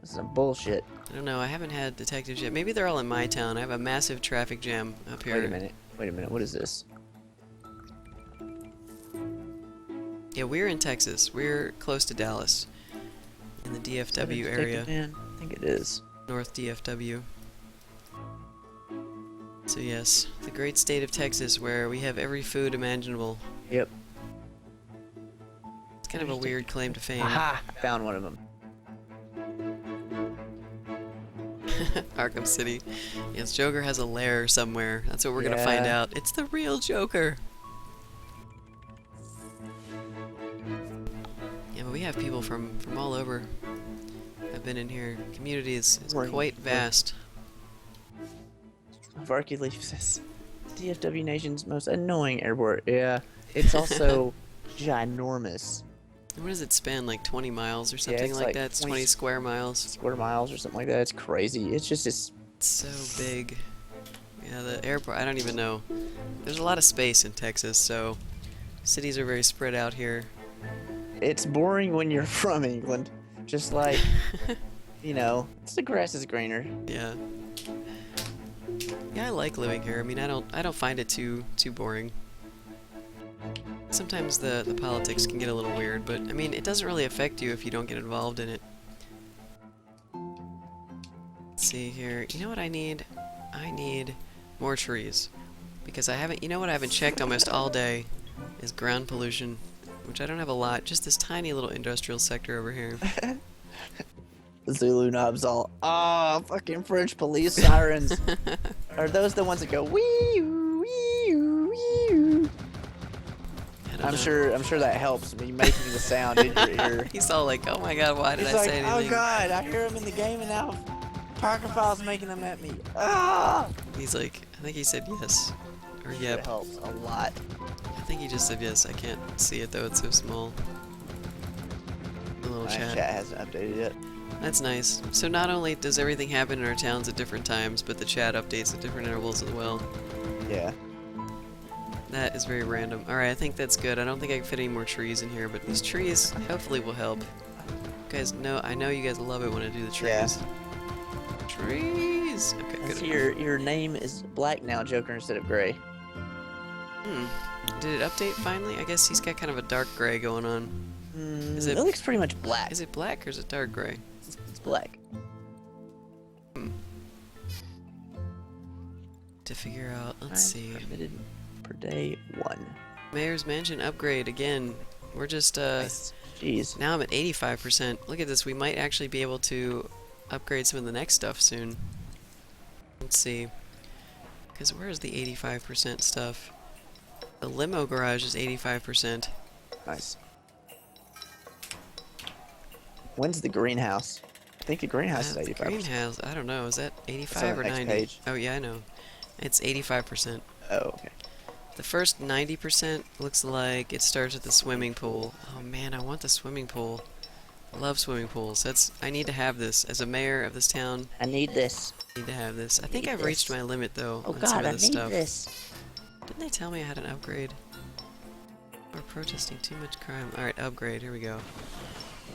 This is some bullshit. I don't know, I haven't had detectives yet. Maybe they're all in my town. I have a massive traffic jam up here. Wait a minute. Wait a minute. What is this? Yeah, we're in Texas. We're close to Dallas. In the Is that a DFW detective area. man? I think it is. North DFW. So yes, the great state of Texas where we have every food imaginable. Yep. It's kind of a weird claim to fame. Aha! I found one of them. Arkham City. Yes, Joker has a lair somewhere. That's what we're gonna find Yeah. out. It's the real Joker. Yeah, but we have people from all over. I've been in here. Community is Right. quite vast. Varky Leaf says, DFW Nation's most annoying airport. Yeah. It's also ginormous. What does it span? Like 20 miles or Yeah, something it's like like that? It's 20 20 square miles. Square miles or something like that. It's crazy. It's just this. It's so big. Yeah, the airport, I don't even know. There's a lot of space in Texas, so cities are very spread out here. It's boring when you're from England. Just like, you know, it's the grass is greener. Yeah. Yeah, I like living here. I mean, I don't find it too boring. Sometimes the politics can get a little weird, but I mean, it doesn't really affect you if you don't get involved in it. Let's see here. You know what I need? I need more trees. Because I haven't, you know what I haven't checked almost all day is ground pollution, which I don't have a lot, just this tiny little industrial sector over here. Zulu knobs all. Ah, fucking French police sirens. Are those the ones that go wee wee wee? I don't I'm know. sure that helps me making the sound in your ear. He's all like, oh my god, why did He's I like, say oh anything? god, I hear him in the game and now Apocryphile's making them at me. Ah! He's like, I think he said yes. Or It yep. helps a lot. I think he just said yes. I can't see it though, it's so small. The little My chat. chat hasn't updated yet. That's nice. So not only does everything happen in our towns at different times, but the chat updates at different intervals as well. Yeah. That is very random. Alright, I think that's good. I don't think I can fit any more trees in here, but these trees hopefully will help. You guys know, I know you guys love it when I do the Yeah. trees. Trees! Okay, I good. see your name is black now, Joker, instead of gray. Did it update finally? I guess he's got kind of a dark gray going on. Is It it- looks pretty much black. Is it black or is it dark gray? It's black. To figure out, let's see. Permitted per day 1. Mayor's Mansion upgrade again. We're just Nice. Jeez. now I'm at 85%. Look at this. We might actually be able to upgrade some of the next stuff soon. Let's see. Because where is the 85% stuff? The limo garage is 85%. Nice. When's the greenhouse? I think the greenhouse is The 85%. greenhouse, I don't know. Is that on 85 the or next 90? page. Oh yeah, I know. It's 85%. Oh, okay. The first 90% looks like it starts at the swimming pool. Oh man, I want the swimming pool. I love swimming pools. I need to have this. As a mayor of this town, I need this. I need to have this. I think Need I've reached this. my limit, though, Oh on some God, of I this need stuff. this. Didn't they tell me I had an upgrade? We're protesting too much crime. Alright, upgrade. Here we go.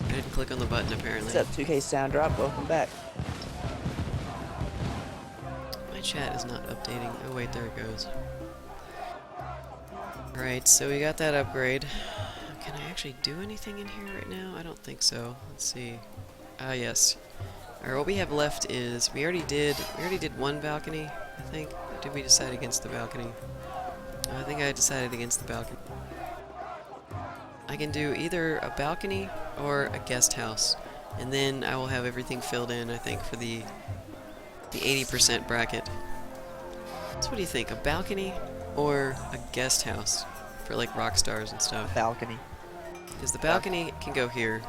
I didn't click on the button, apparently. What's up, 2K Sound Drop? Welcome back. My chat is not updating. Oh, wait, there it goes. Alright, so we got that upgrade. Can I actually do anything in here right now? I don't think so. Let's see. Ah, yes. Alright, what we have left is we already did one balcony, I think. Or did we decide against the balcony? Oh, I think I decided against the balcony. I can do either a balcony or a guest house, and then I will have everything filled in, I think, for the 80% bracket. So what do you think, a balcony or a guest house for like rock stars and stuff? Balcony. Because the balcony can go here.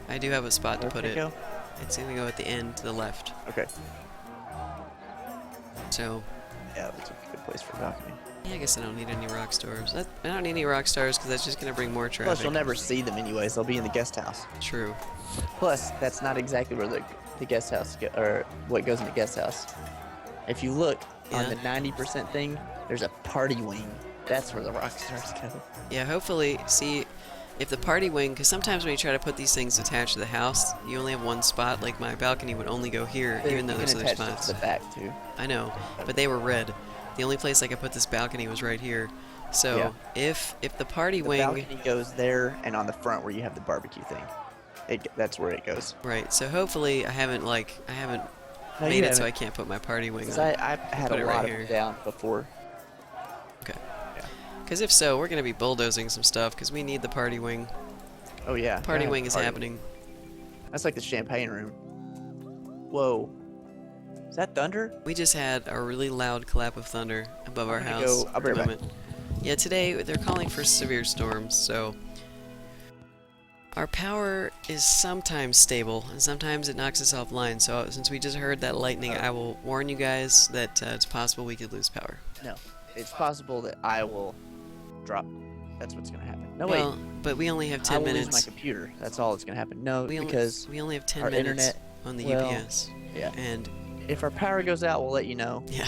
I do have a spot to Where put can it. go? It's gonna go at the end to the left. Okay. So Yeah, that's a good place for a balcony. yeah, I guess I don't need any rock stars. I don't need any rock stars because that's just gonna bring more traffic. Plus, you'll never see them anyways. They'll be in the guest house. True. Plus, that's not exactly where the guest house or what goes in the guest house. If you look on Yeah. the 90% thing, there's a party wing. That's where the rock stars go. Yeah, hopefully, see, if the party wing, because sometimes when you try to put these things attached to the house, you only have one spot, like my balcony would only go here, even though You there's can other attach it spots. to the back too. I know, but they were red. The only place I could put this balcony was right here. So, Yeah. if the party The wing... balcony goes there, and on the front where you have the barbecue thing, that's where it goes. Right, so hopefully I haven't No, made you it so I haven't. can't put my party wing 'Cause on. I had Put a it right lot of here. them down before. Okay. Yeah. Because if so, we're going to be bulldozing some stuff, because we need the party wing. Oh yeah. Party yeah, wing is party happening. That's like the champagne room. Whoa. Is that thunder? We just had a really loud clap of thunder above our I'm gonna house. go- I'll be at the right back. moment. Yeah, today they're calling for severe storms, so our power is sometimes stable, and sometimes it knocks us offline. So since we just heard that lightning, I will warn you guys that it's possible we could lose power. No. It's possible that I will drop. That's what's gonna happen. No well, wait. but we only have I 10 will lose my minutes. computer. That's all that's gonna happen. No, because we only have 10 our minutes internet. on the well, UPS. Yeah. And If our power goes out, we'll let you know, yeah.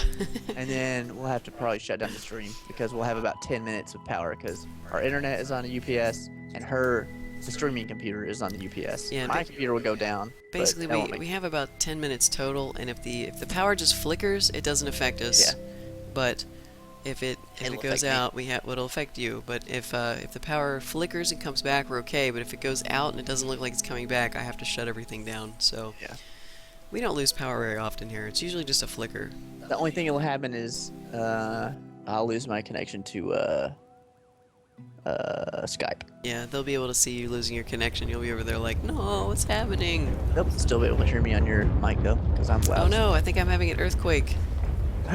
and then we'll have to probably shut down the stream because we'll have about 10 minutes of power because our internet is on a UPS and the streaming computer is on the UPS. Yeah, My computer will go down. but Basically, that won't we make- have about 10 minutes total, and if the power just flickers, it doesn't affect us. Yeah. But if it It'll goes affect me. out, it'll affect you. But if the power flickers and comes back, we're okay. But if it goes out and it doesn't look like it's coming back, I have to shut everything down. So Yeah. we don't lose power very often here. It's usually just a flicker. The only thing that will happen is I'll lose my connection to Skype. Yeah, they'll be able to see you losing your connection. You'll be over there like, no, what's happening? They'll still be able to hear me on your mic though, because I'm loud. Oh no, I think I'm having an earthquake.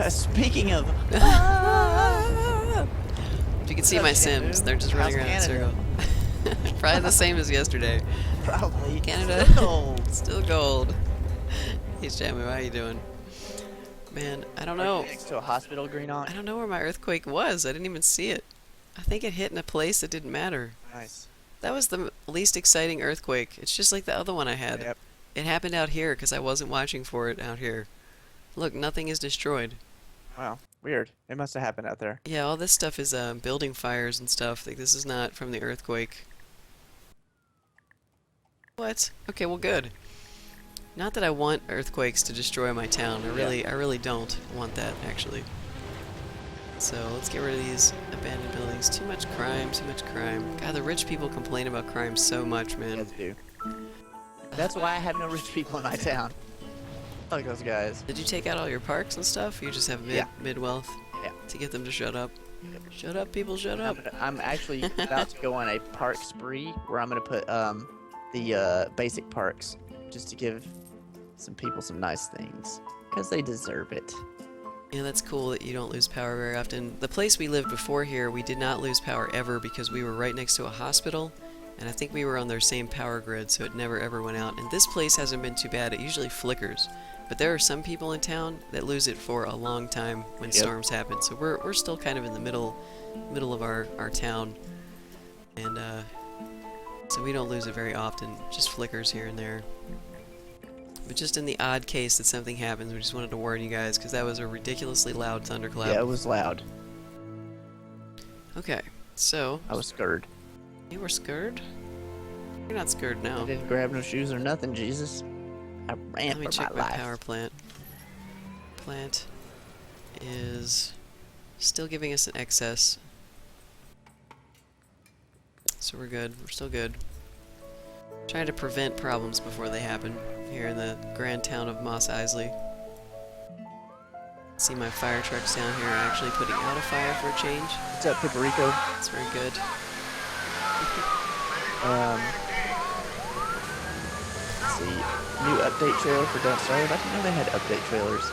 Speaking of, If you can see my How's Sims, Canada? they're just running around in a How's circle. Probably the same as yesterday. probably Canada. No. Still gold. Hey, Jamie, how you doing? Man, I don't know. Next to a hospital, Green I on. don't know where my earthquake was. I didn't even see it. I think it hit in a place that didn't matter. Nice. That was the least exciting earthquake. It's just like the other one I had. Yep. It happened out here because I wasn't watching for it out here. Look, nothing is destroyed. Wow. Weird. It must have happened out there. Yeah, all this stuff is building fires and stuff. Like, this is not from the earthquake. What? Okay, well, good. Not that I want earthquakes to destroy my town. I really don't want that, actually. So let's get rid of these abandoned buildings. Too much crime, too much crime. God, the rich people complain about crime so much, man. Yes, do. That's why I have no rich people in my town. Fuck those guys. Did you take out all your parks and stuff? You just have Yeah. mid-wealth? Yeah. To get them to shut up? Shut up, people, shut up. I'm actually about to go on a park spree where I'm gonna put the basic parks just to give some people some nice things because they deserve it. Yeah, that's cool that you don't lose power very often. The place we lived before here, we did not lose power ever because we were right next to a hospital, and I think we were on their same power grid, so it never ever went out. And this place hasn't been too bad. It usually flickers, but there are some people in town that lose it for a long time when Yep. storms happen. So we're still kind of in the middle of our town, and So we don't lose it very often, just flickers here and there. But just in the odd case that something happens, we just wanted to warn you guys, because that was a ridiculously loud thunderclap. Yeah, it was loud. Okay, so... I was scared. You were scared? You're not scared now. I didn't grab no shoes or nothing, Jesus. I ran Let me for check my my life. power plant. Plant is still giving us an excess. So we're good. We're still good. Trying to prevent problems before they happen here in the grand town of Mos Eisley. See my fire trucks down here are actually putting out a fire for a change. What's up, Piperico? That's very good. Let's see. New update trailer for Don't Starve. I didn't know they had update trailers.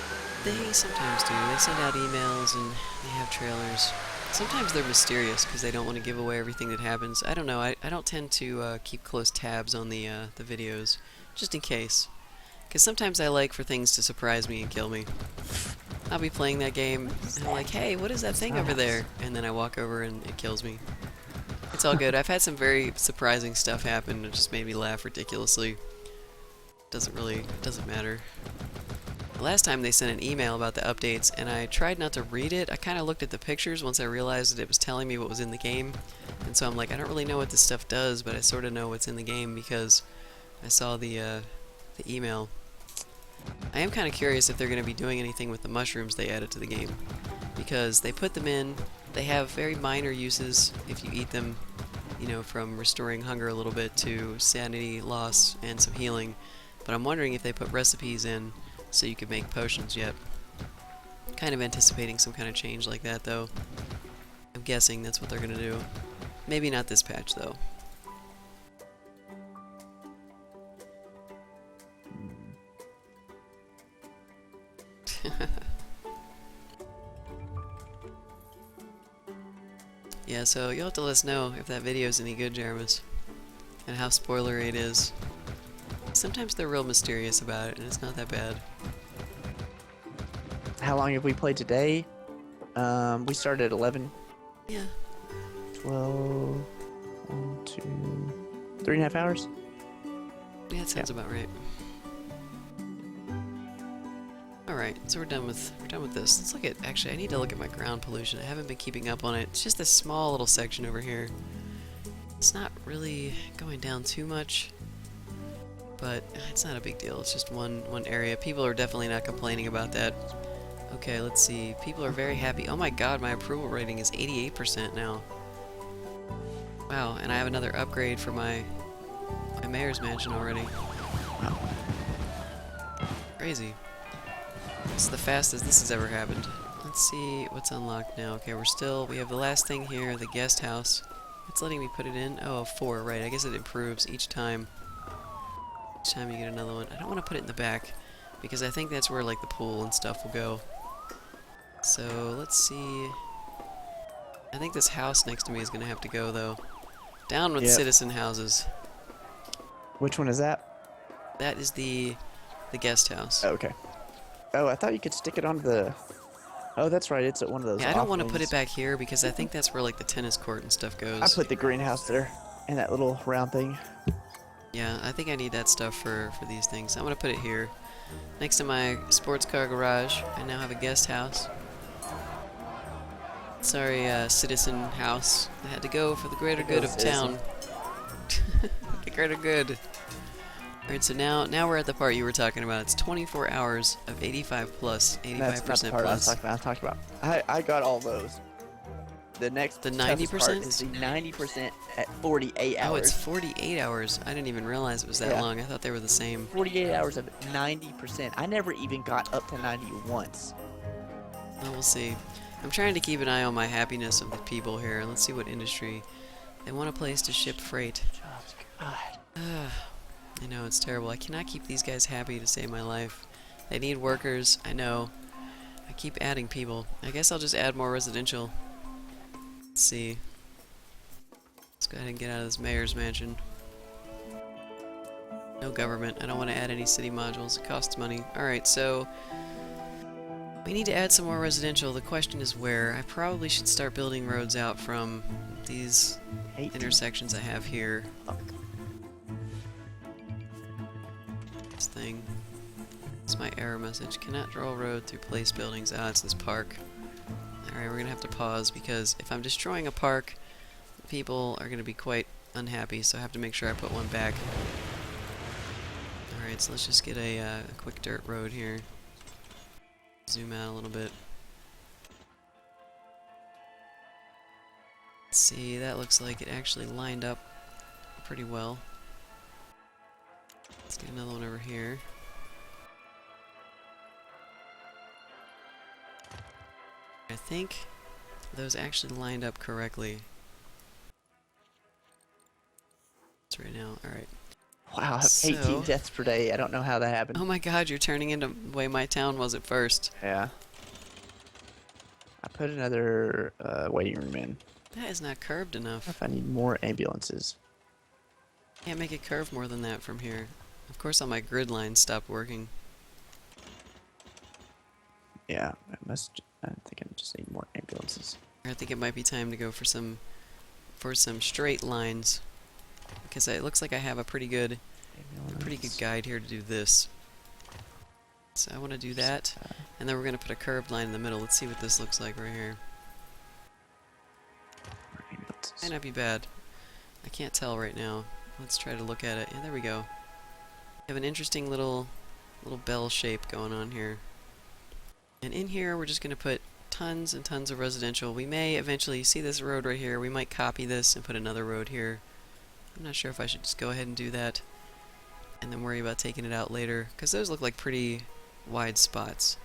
They sometimes do. They send out emails and they have trailers. Sometimes they're mysterious because they don't want to give away everything that happens. I don't know. I don't tend to keep close tabs on the videos, just in case. Because sometimes I like for things to surprise me and kill me. I'll be playing that game and I'm like, hey, what is that thing over there? And then I walk over and it kills me. It's all good. I've had some very surprising stuff happen. It just made me laugh ridiculously. Doesn't matter. Last time they sent an email about the updates, and I tried not to read it. I kind of looked at the pictures once I realized that it was telling me what was in the game. And so I'm like, I don't really know what this stuff does, but I sort of know what's in the game because I saw the email. I am kind of curious if they're going to be doing anything with the mushrooms they added to the game. Because they put them in, they have very minor uses if you eat them, you know, from restoring hunger a little bit to sanity loss and some healing. But I'm wondering if they put recipes in so you could make potions yet. Kind of anticipating some kind of change like that, though. I'm guessing that's what they're gonna do. Maybe not this patch, though. Yeah, so you'll have to let us know if that video is any good, Jaramus, and how spoilery it is. Sometimes they're real mysterious about it, and it's not that bad. How long have we played today? We started at 11. Yeah. 12, 1, 2, 3.5 hours? Yeah, that sounds about right. Alright, so we're done with this. Let's look at, actually, I need to look at my ground pollution. I haven't been keeping up on it. It's just this small little section over here. It's not really going down too much, but it's not a big deal. It's just one area. People are definitely not complaining about that. Okay, let's see. People are very happy. Oh my god, my approval rating is 88% now. Wow, and I have another upgrade for my mayor's mansion already. Crazy. This is the fastest this has ever happened. Let's see what's unlocked now. Okay, we have the last thing here, the guest house. It's letting me put it in. Oh, 4, right. I guess it improves each time. Each time you get another one. I don't want to put it in the back because I think that's where like the pool and stuff will go. So let's see. I think this house next to me is gonna have to go though. Down with citizen houses. Which one is that? That is the guest house. Oh, okay. Oh, I thought you could stick it onto the... Oh, that's right. It's at one of those. Yeah, I don't want to put it back here because I think that's where like the tennis court and stuff goes. I put the greenhouse there and that little round thing. Yeah, I think I need that stuff for these things. I'm gonna put it here. Next to my sports car garage, I now have a guest house. Sorry, citizen house. I had to go for the greater good of town. The greater good. Alright, so now we're at the part you were talking about. It's 24 hours of 85 plus, 85% That's not the part plus. I was talking about. I got all those. The next The toughest part 90%? is the 90% at 48 hours. Oh, it's 48 hours. I didn't even realize it was that Yeah. long. I thought they were the same. 48 hours of 90%. I never even got up to 90 once. Well, we'll see. I'm trying to keep an eye on my happiness of the people here. Let's see what industry. They want a place to ship freight. Jobs, God. I know, it's terrible. I cannot keep these guys happy to save my life. They need workers, I know. I keep adding people. I guess I'll just add more residential. Let's see. Let's go ahead and get out of this mayor's mansion. No government. I don't want to add any city modules. It costs money. Alright, so... we need to add some more residential. The question is where. I probably should start building roads out from these intersections I have here. message. Cannot draw a road through place buildings. Ah, it's this park. Alright, we're gonna have to pause because if I'm destroying a park, people are gonna be quite unhappy, so I have to make sure I put one back. Alright, so let's just get a quick dirt road here. Zoom out a little bit. Let's see, that looks like it actually lined up pretty well. Let's get another one over here. I think those actually lined up correctly. It's right now. Alright. Wow, So- 18 deaths per day. I don't know how that happened. Oh my god, you're turning into the way my town was at first. Yeah. I put another waiting room in. That is not curved enough. If I need more ambulances. Can't make it curve more than that from here. Of course all my grid lines stopped working. Yeah, I think I just need more ambulances. I think it might be time to go for some straight lines. Because it looks like I have a pretty good guide here to do this. So I want to do that, and then we're going to put a curved line in the middle. Let's see what this looks like right here. More ambulances. Might not be bad. I can't tell right now. Let's try to look at it. Yeah, there we go. We have an interesting little bell shape going on here. And in here we're just going to put tons and tons of residential. We may eventually see this road right here. We might copy this and put another road here. I'm not sure if I should just go ahead and do that and then worry about taking it out later, because those look like pretty wide spots.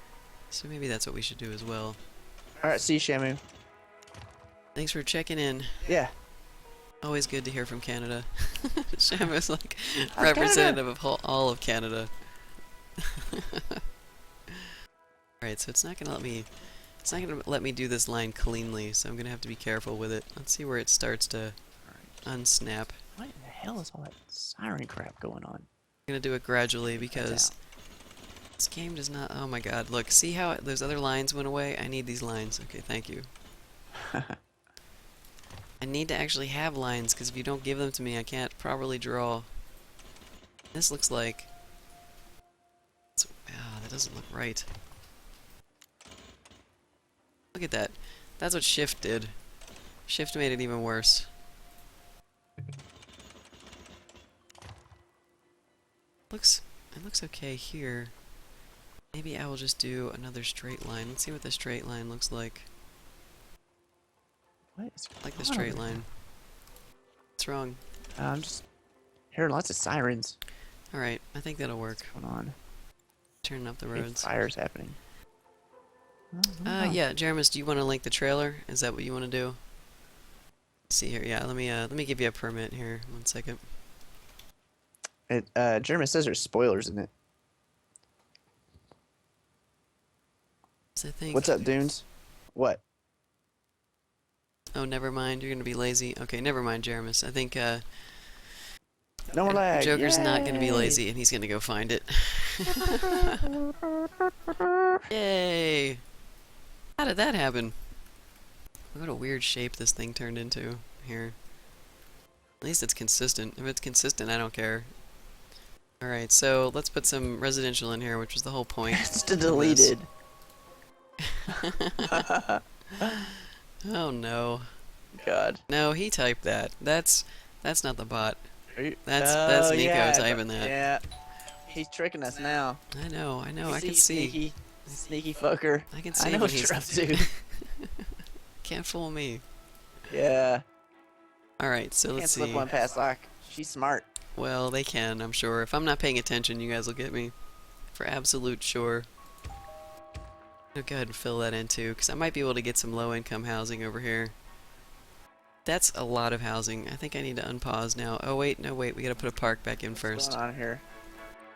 So maybe that's what we should do as well. Alright, see you, Shamu. Thanks for checking in. Yeah. Always good to hear from Canada. Shamu's like representative of all of Canada. Alright, so it's not gonna let me do this line cleanly, so I'm gonna have to be careful with it. Let's see where it starts to unsnap. What in the hell is all that siren crap going on? I'm gonna do it gradually because this game does not. Oh my god, look, see how those other lines went away? I need these lines. Okay, thank you. I need to actually have lines, because if you don't give them to me, I can't properly draw. This looks like... that doesn't look right. Look at that. That's what Shift did. Shift made it even worse. It looks okay here. Maybe I will just do another straight line. Let's see what the straight line looks like. What is I like the going on straight over line. What's wrong? there? I'm just hearing lots of sirens. Alright, I think that'll work. What's going on? Turning up the Big roads. fires happening. Oh, Yeah, Jeramis, do you want to link the trailer? Is that what you want to do? Let's see here, yeah, let me give you a permit here. 1 second. Jeremy says there's spoilers in it. So I think... What's up, Dunes? What? Oh, never mind, you're gonna be lazy. Okay, never mind, Jeramis. I think, No more lag. Joker's not gonna be Yay! lazy, and he's gonna go find it. Yay! How did that happen? What a weird shape this thing turned into here. At least it's consistent. If it's consistent, I don't care. Alright, so let's put some residential in here, which was the whole point. It's deleted. Oh no. God. No, he typed that. That's not the bot. That's Oh, Nico yeah, typing that. Yeah. He's tricking us now. I know, You I can see. Sneaky fucker. I can see I know when what he's you're up to. Can't fool me. Yeah. Alright, so Can't let's slip see. one past lock. She's smart. Well, they can, I'm sure. If I'm not paying attention, you guys will get me. For absolute sure. I'll go ahead and fill that in too, because I might be able to get some low-income housing over here. That's a lot of housing. I think I need to unpause now. Oh wait, no wait, we gotta put a park back in What's first. going on here?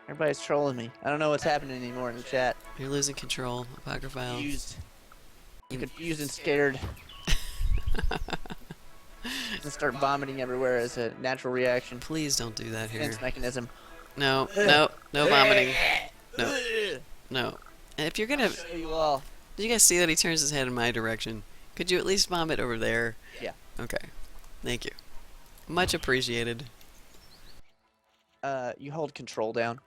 Everybody's trolling me. I don't know what's happening anymore in the chat. You're losing control, Apocryphile. Confused. I'm confused and scared. And start vomiting everywhere as a natural reaction. Please don't do that here. Defense mechanism. No, no, no vomiting. No, no. And if you're gonna... Show you all. Did you guys see that he turns his head in my direction? Could you at least vomit over there? Yeah. Okay. Thank you. Much appreciated. You hold control down.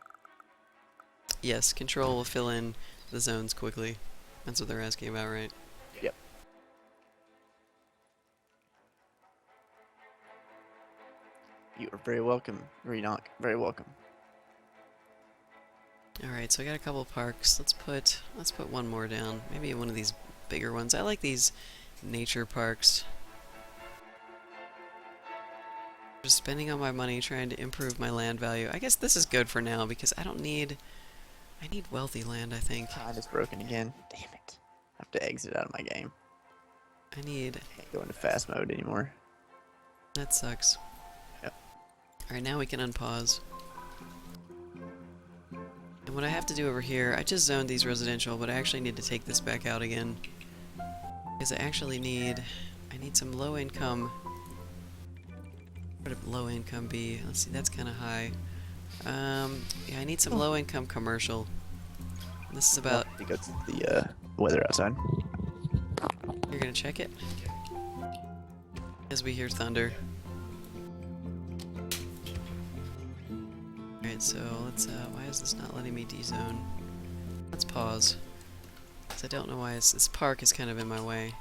Yes, control will fill in the zones quickly. That's what they're asking about, right? Yep. You are very welcome, Renock. Very welcome. Alright, so I got a couple parks. Let's put one more down. Maybe one of these bigger ones. I like these nature parks. Just spending all my money trying to improve my land value. I guess this is good for now because I need wealthy land, I think. Time is broken again. Damn it. I have to exit out of my game. Can't Go into fast mode anymore. that sucks. Yep. Alright, now we can unpause. And what I have to do over here, I just zoned these residential, but I actually need to take this back out again. Because I need some low income. What would low income be? Let's see, that's kind of high. Yeah, I need some low income commercial. This is about... Because the weather outside. You're gonna check it? As we hear thunder. Alright, so let's, why is this not letting me de-zone? Let's pause. Because I don't know why this park is kind of in my way.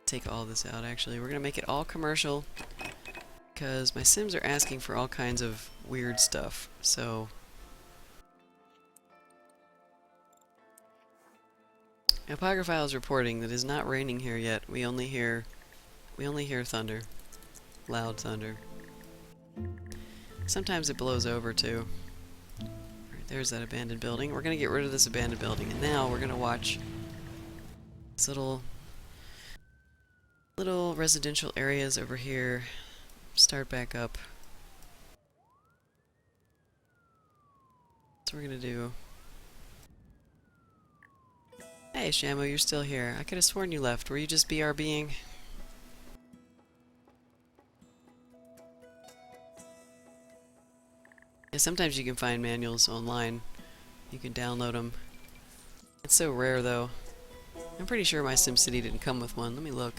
Take all this out, actually. We're gonna make it all commercial. Because my Sims are asking for all kinds of weird stuff, so... Apocryphile is reporting that it is not raining here yet. We only hear thunder. Loud thunder. Sometimes it blows over too. Right, there's that abandoned building. We're gonna get rid of this abandoned building, and now we're gonna watch these little residential areas over here start back up. That's what we're gonna do. Hey, Shamu, you're still here. I could have sworn you left. Were you just BRBing? Yeah, sometimes you can find manuals online. You can download them. It's so rare, though. I'm pretty sure my SimCity didn't come with one. Let me look.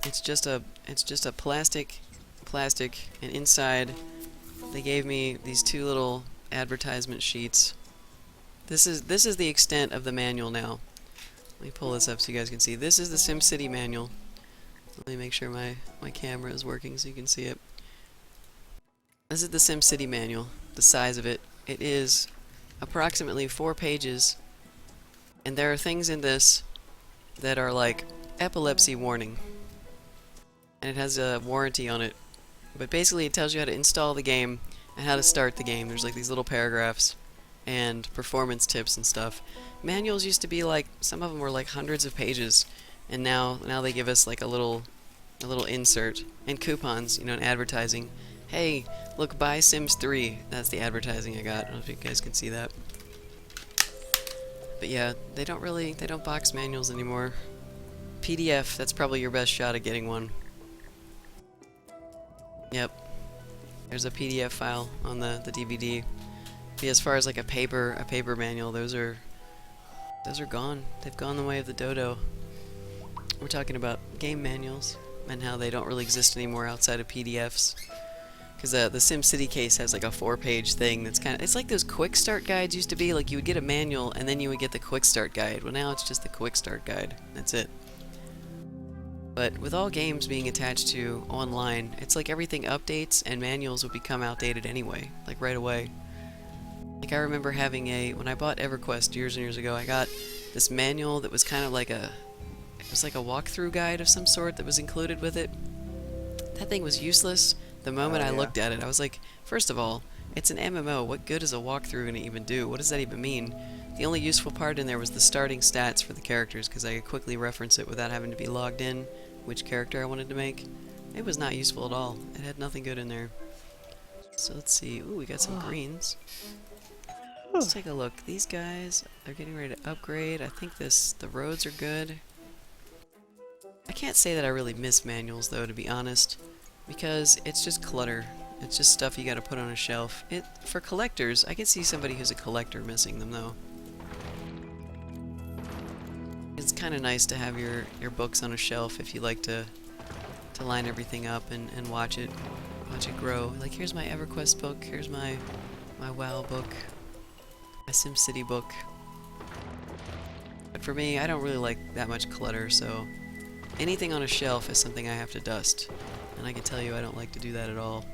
It's just a plastic, and inside they gave me these two little advertisement sheets. This is the extent of the manual now. Let me pull this up so you guys can see. This is the SimCity manual. Let me make sure my camera is working so you can see it. This is the SimCity manual. The size of it. It is approximately 4 pages, and there are things in this that are like epilepsy warning. And it has a warranty on it. But basically it tells you how to install the game and how to start the game. There's like these little paragraphs and performance tips and stuff. Manuals used to be like, some of them were like hundreds of pages, and now they give us like a little insert and coupons, you know, and advertising. Hey, look, buy Sims 3. That's the advertising I got. I don't know if you guys can see that. But yeah, they don't box manuals anymore. PDF, that's probably your best shot at getting one. Yep. There's a PDF file on the DVD. But as far as like a paper manual, those are gone. They've gone the way of the dodo. We're talking about game manuals and how they don't really exist anymore outside of PDFs. Because the SimCity case has like a 4-page thing that's it's like those quick start guides used to be. Like you would get a manual and then you would get the quick start guide. Well, now it's just the quick start guide. That's it. But with all games being attached to online, it's like everything updates and manuals would become outdated anyway, like right away. Like I remember having when I bought EverQuest years and years ago, I got this manual that was kind of like it was like a walkthrough guide of some sort that was included with it. That thing was useless. The moment I looked at it, I was like, first of all, it's an MMO. What good is a walkthrough going to even do? What does that even mean? The only useful part in there was the starting stats for the characters, because I could quickly reference it without having to be logged in, which character I wanted to make. It was not useful at all. It had nothing good in there. So let's see. Ooh, we got some greens. Let's take a look. These guys, they're getting ready to upgrade. I think the roads are good. I can't say that I really miss manuals, though, to be honest, because it's just clutter. It's just stuff you gotta put on a shelf. For collectors, I can see somebody who's a collector missing them, though. It's kind of nice to have your books on a shelf if you like to line everything up and watch it. watch it grow. Like, here's my EverQuest book, here's my WoW book, my SimCity book. But for me, I don't really like that much clutter, so anything on a shelf is something I have to dust. And I can tell you I don't like to do that at all.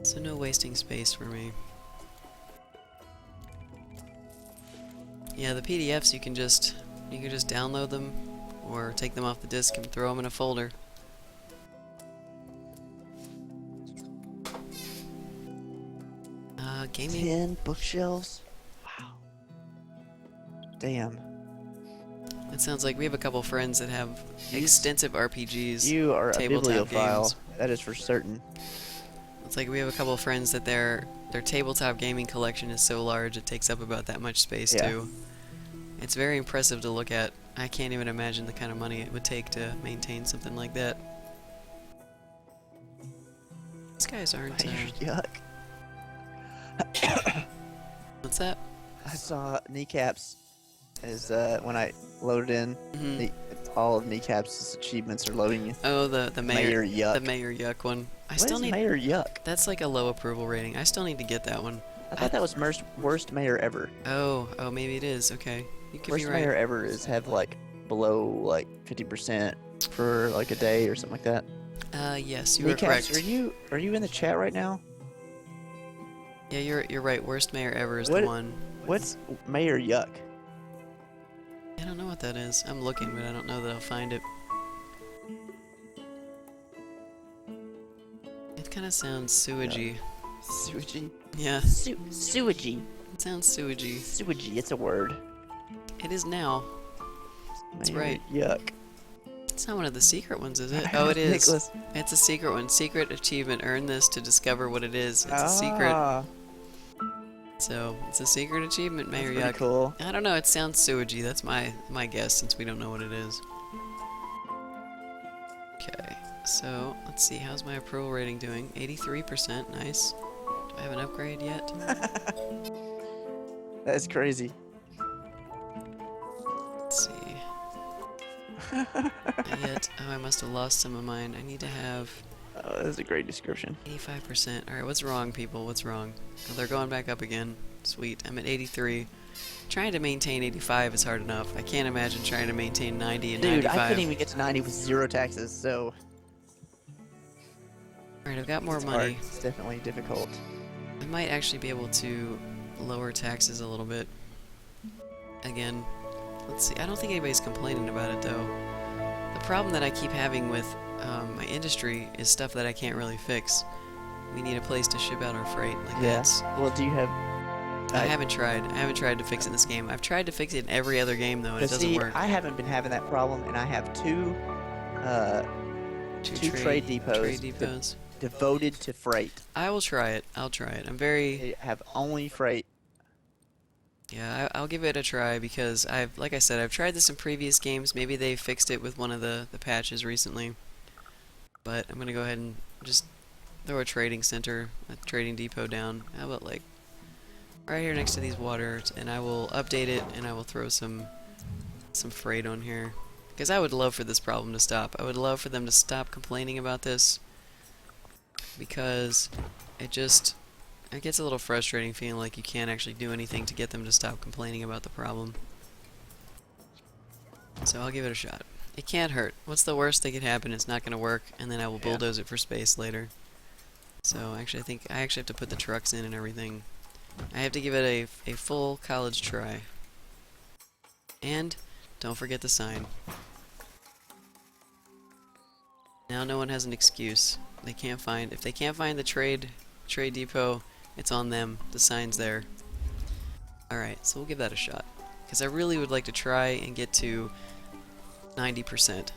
So no wasting space for me. Yeah, the PDFs you can just download them or take them off the disk and throw them in a folder. Gaming. 10 bookshelves? Wow. Damn. It sounds like we have a couple friends that have extensive RPGs. You are a tabletop bibliophile. games. That is for certain. It's like we have a couple of friends that their tabletop gaming collection is so large it takes up about that much space too. It's very impressive to look at. I can't even imagine the kind of money it would take to maintain something like that. These guys aren't. Yuck. What's that? I saw kneecaps as when I loaded in all of kneecaps' achievements are loading. Oh, the mayor Yuck. the Mayor Yuck one. What is Mayor Yuck? That's like a low approval rating. I still need to get that one. I thought that was worst mayor ever. Oh, maybe it is. Okay, you could Worst be right. mayor ever is have like below like 50% for like a day or something like that. Yes, you are Kneecaps, correct. are you in the chat right now? Yeah, you're right. Worst mayor ever is What- the one. What's Mayor Yuck? I don't know what that is. I'm looking, but I don't know that I'll find it. It kind of sounds sewagey. Sewagey? Yeah, Sewagey. it sounds sewagey. Sewagey, it's a word. It is now. That's Mayor right. Yuck. It's not one of the secret ones, is it? Oh, it is. Nicholas. It's a secret one. Secret achievement. Earn this to discover what it is. It's a secret. Ah, So, it's a secret achievement, that's Mayor pretty Yuck. cool. I don't know, it sounds sewagey. That's my guess, since we don't know what it is. Okay, so, let's see. How's my approval rating doing? 83%. Nice. Do I have an upgrade yet? That is crazy. Let's see. Not yet. Oh, I must have lost some of mine. I need to have Oh, that's a great description. 85%. Alright, what's wrong, people? What's wrong? Oh, they're going back up again. Sweet. I'm at 83. Trying to maintain 85 is hard enough. I can't imagine trying to maintain 90 and Dude, 95. I couldn't even get to 90 with 0 taxes, so Alright, I've got more it's money. hard. It's definitely difficult. I might actually be able to lower taxes a little bit. Again, let's see. I don't think anybody's complaining about it, though. The problem that I keep having with my industry is stuff that I can't really fix. We need a place to ship out our freight. Like that's. Well, do you have? I haven't tried. I haven't tried to fix it in this game. I've tried to fix it in every other game, though, and it doesn't work. I haven't been having that problem, and I have two trade depots devoted to freight. I will try it. I'll try it. I'm very. They have only freight. Yeah, I'll give it a try because like I said, I've tried this in previous games. Maybe they fixed it with one of the patches recently. But I'm gonna go ahead and just throw a trading center, a trading depot down. How about like right here next to these waters, and I will update it and I will throw some freight on here. Because I would love for this problem to stop. I would love for them to stop complaining about this. Because it gets a little frustrating feeling like you can't actually do anything to get them to stop complaining about the problem. So I'll give it a shot. It can't hurt. What's the worst that could happen? It's not going to work, and then I will bulldoze it for space later. So actually, I think I actually have to put the trucks in and everything. I have to give it a full college try. And don't forget the sign. Now no one has an excuse. If they can't find the trade depot, it's on them. The sign's there. Alright, so we'll give that a shot. Because I really would like to try and get to 90%.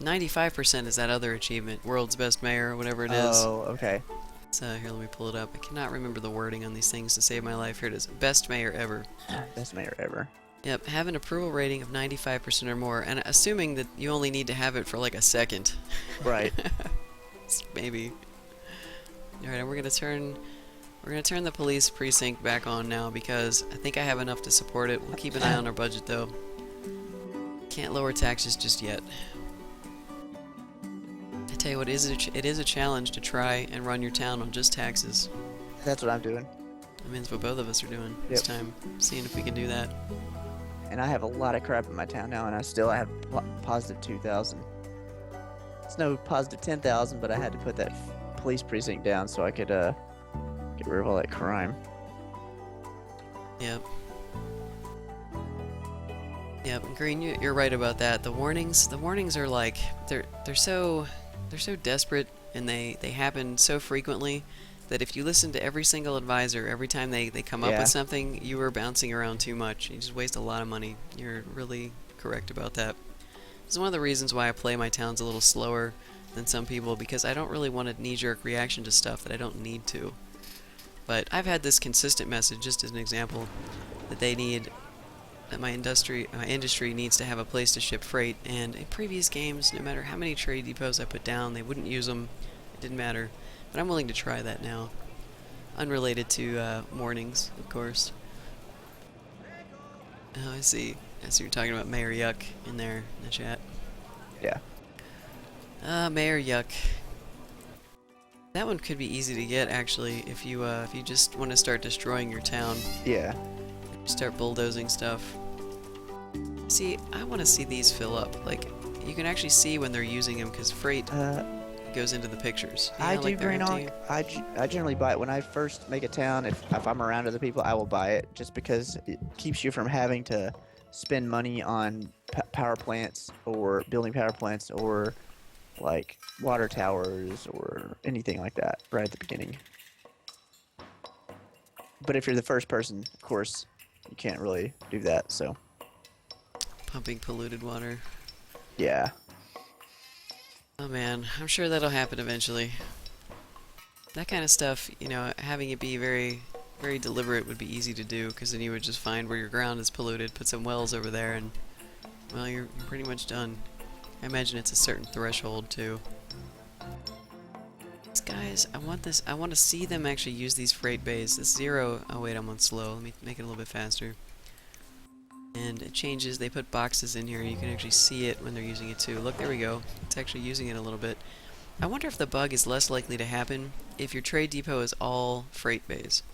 95% is that other achievement. World's Best Mayor, or whatever it is. Oh, okay. So here, let me pull it up. I cannot remember the wording on these things to save my life. Here it is. Best Mayor ever. Best mayor ever. Yep, have an approval rating of 95% or more, and assuming that you only need to have it for like a second. Right. Maybe. Alright, we're gonna turn the police precinct back on now because I think I have enough to support it. We'll keep an eye on our budget though. Can't lower taxes just yet. Tell you what, it is a challenge to try and run your town on just taxes. That's what I'm doing. I mean, it's what both of us are doing this Yep. time, seeing if we can do that. And I have a lot of crap in my town now, and I still have positive 2,000. It's no positive 10,000, but I had to put that police precinct down so I could get rid of all that crime. Yep. Yep, Green, you're right about that. The warnings are like they're so desperate, and they happen so frequently that if you listen to every single advisor every time they come up Yeah. with something, you are bouncing around too much. You just waste a lot of money. You're really correct about that. This is one of the reasons why I play my towns a little slower than some people, because I don't really want a knee-jerk reaction to stuff that I don't need to. But I've had this consistent message, just as an example, that my industry needs to have a place to ship freight, and in previous games, no matter how many trade depots I put down, they wouldn't use them. It didn't matter. But I'm willing to try that now. Unrelated to warnings, of course. Oh, I see. You're talking about Mayor Yuck in there in the chat. Yeah. Mayor Yuck. That one could be easy to get, actually, if you just want to start destroying your town. Yeah. Start bulldozing stuff. See, I want to see these fill up. Like, you can actually see when they're using them, because freight goes into the pictures. You I know, do, like they're Green empty. I generally buy it when I first make a town. If I'm around other people, I will buy it just because it keeps you from having to spend money on power plants or building power plants or like water towers or anything like that right at the beginning. But if you're the first person, of course, you can't really do that. So Pumping polluted water. yeah. Oh man, I'm sure that'll happen eventually. That kind of stuff, you know, having it be very, very deliberate would be easy to do, because then you would just find where your ground is polluted, put some wells over there, and, well, you're pretty much done. I imagine it's a certain threshold, too. These guys, I want to see them actually use these freight bays. This zero, oh wait, I'm on slow. Let me make it a little bit faster. And it changes, they put boxes in here, you can actually see it when they're using it too. Look, there we go. It's actually using it a little bit. I wonder if the bug is less likely to happen if your trade depot is all freight bays.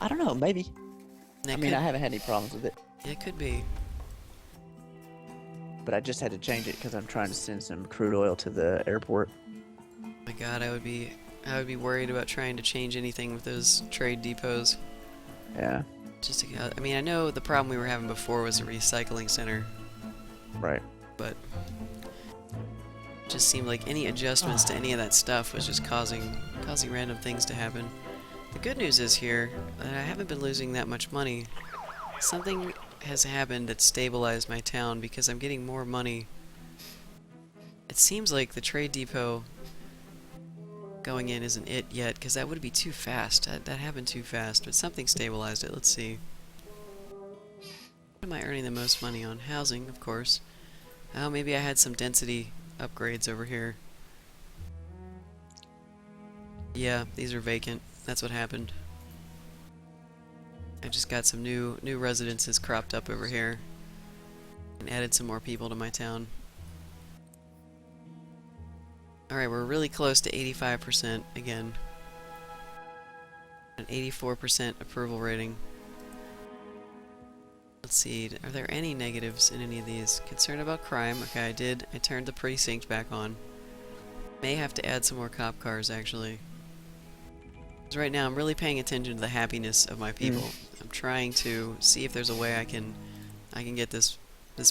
I don't know, maybe. I mean, could, I haven't had any problems with it, it could be. but I just had to change it because I'm trying to send some crude oil to the airport. Oh my god, I would be worried about trying to change anything with those trade depots. Yeah. Just to, I mean, I know the problem we were having before was a recycling center, Right. but it just seemed like any adjustments to any of that stuff was just causing random things to happen. The good news is here that I haven't been losing that much money. Something has happened that stabilized my town because I'm getting more money. It seems like the trade depot going in isn't it yet, because that would be too fast. That happened too fast, but something stabilized it. Let's see. What am I earning the most money on? Housing, of course. Oh, maybe I had some density upgrades over here. Yeah, these are vacant. That's what happened. I just got some new residences cropped up over here and added some more people to my town. Alright, we're really close to 85% again. An 84% approval rating. Let's see, are there any negatives in any of these? Concerned about crime. Okay, I turned the precinct back on. May have to add some more cop cars, actually. Because right now I'm really paying attention to the happiness of my people. I'm trying to see if there's a way I can get this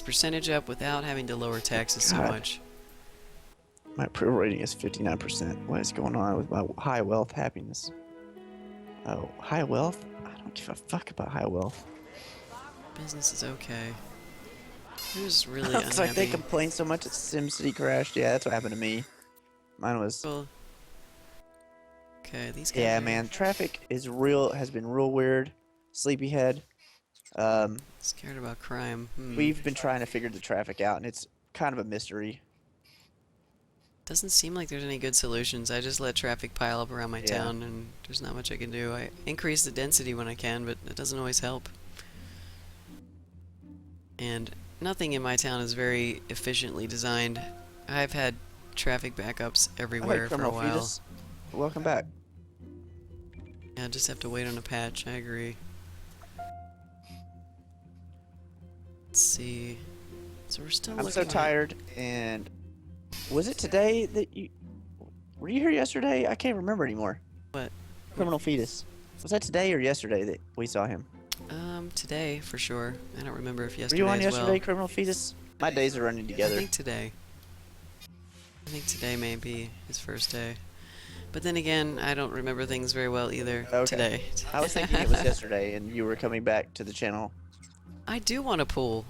percentage up without having to lower taxes so God. much. My approval rating is 59%. What is going on with my high wealth happiness? Oh, high wealth? I don't give a fuck about high wealth. Business is okay. Who's really It's like they unhappy? complain so much that SimCity crashed. Yeah, that's what happened to me. Mine was. Well, okay, these guys Yeah, are man. Traffic has been real weird. Sleepyhead. scared about crime. We've been trying to figure the traffic out, and it's kind of a mystery. Doesn't seem like there's any good solutions. I just let traffic pile up around my Yeah. town, and there's not much I can do. I increase the density when I can, but it doesn't always help. And nothing in my town is very efficiently designed. I've had traffic backups Hey, everywhere for a criminal while. fetus. Welcome back. Yeah, just have to wait on a patch. I agree. Let's see. So we're still I'm looking so at... tired. And was it today that you were you here yesterday? I can't remember anymore. What? Criminal fetus. Was that today or yesterday that we saw him? Today, for sure. I don't remember if Were yesterday you on as yesterday, well. criminal fetus? My days are running I together. think today. I think today may be his first day. But then again, I don't remember things very well either Okay. today. I was thinking it was yesterday and you were coming back to the channel. I do want to pull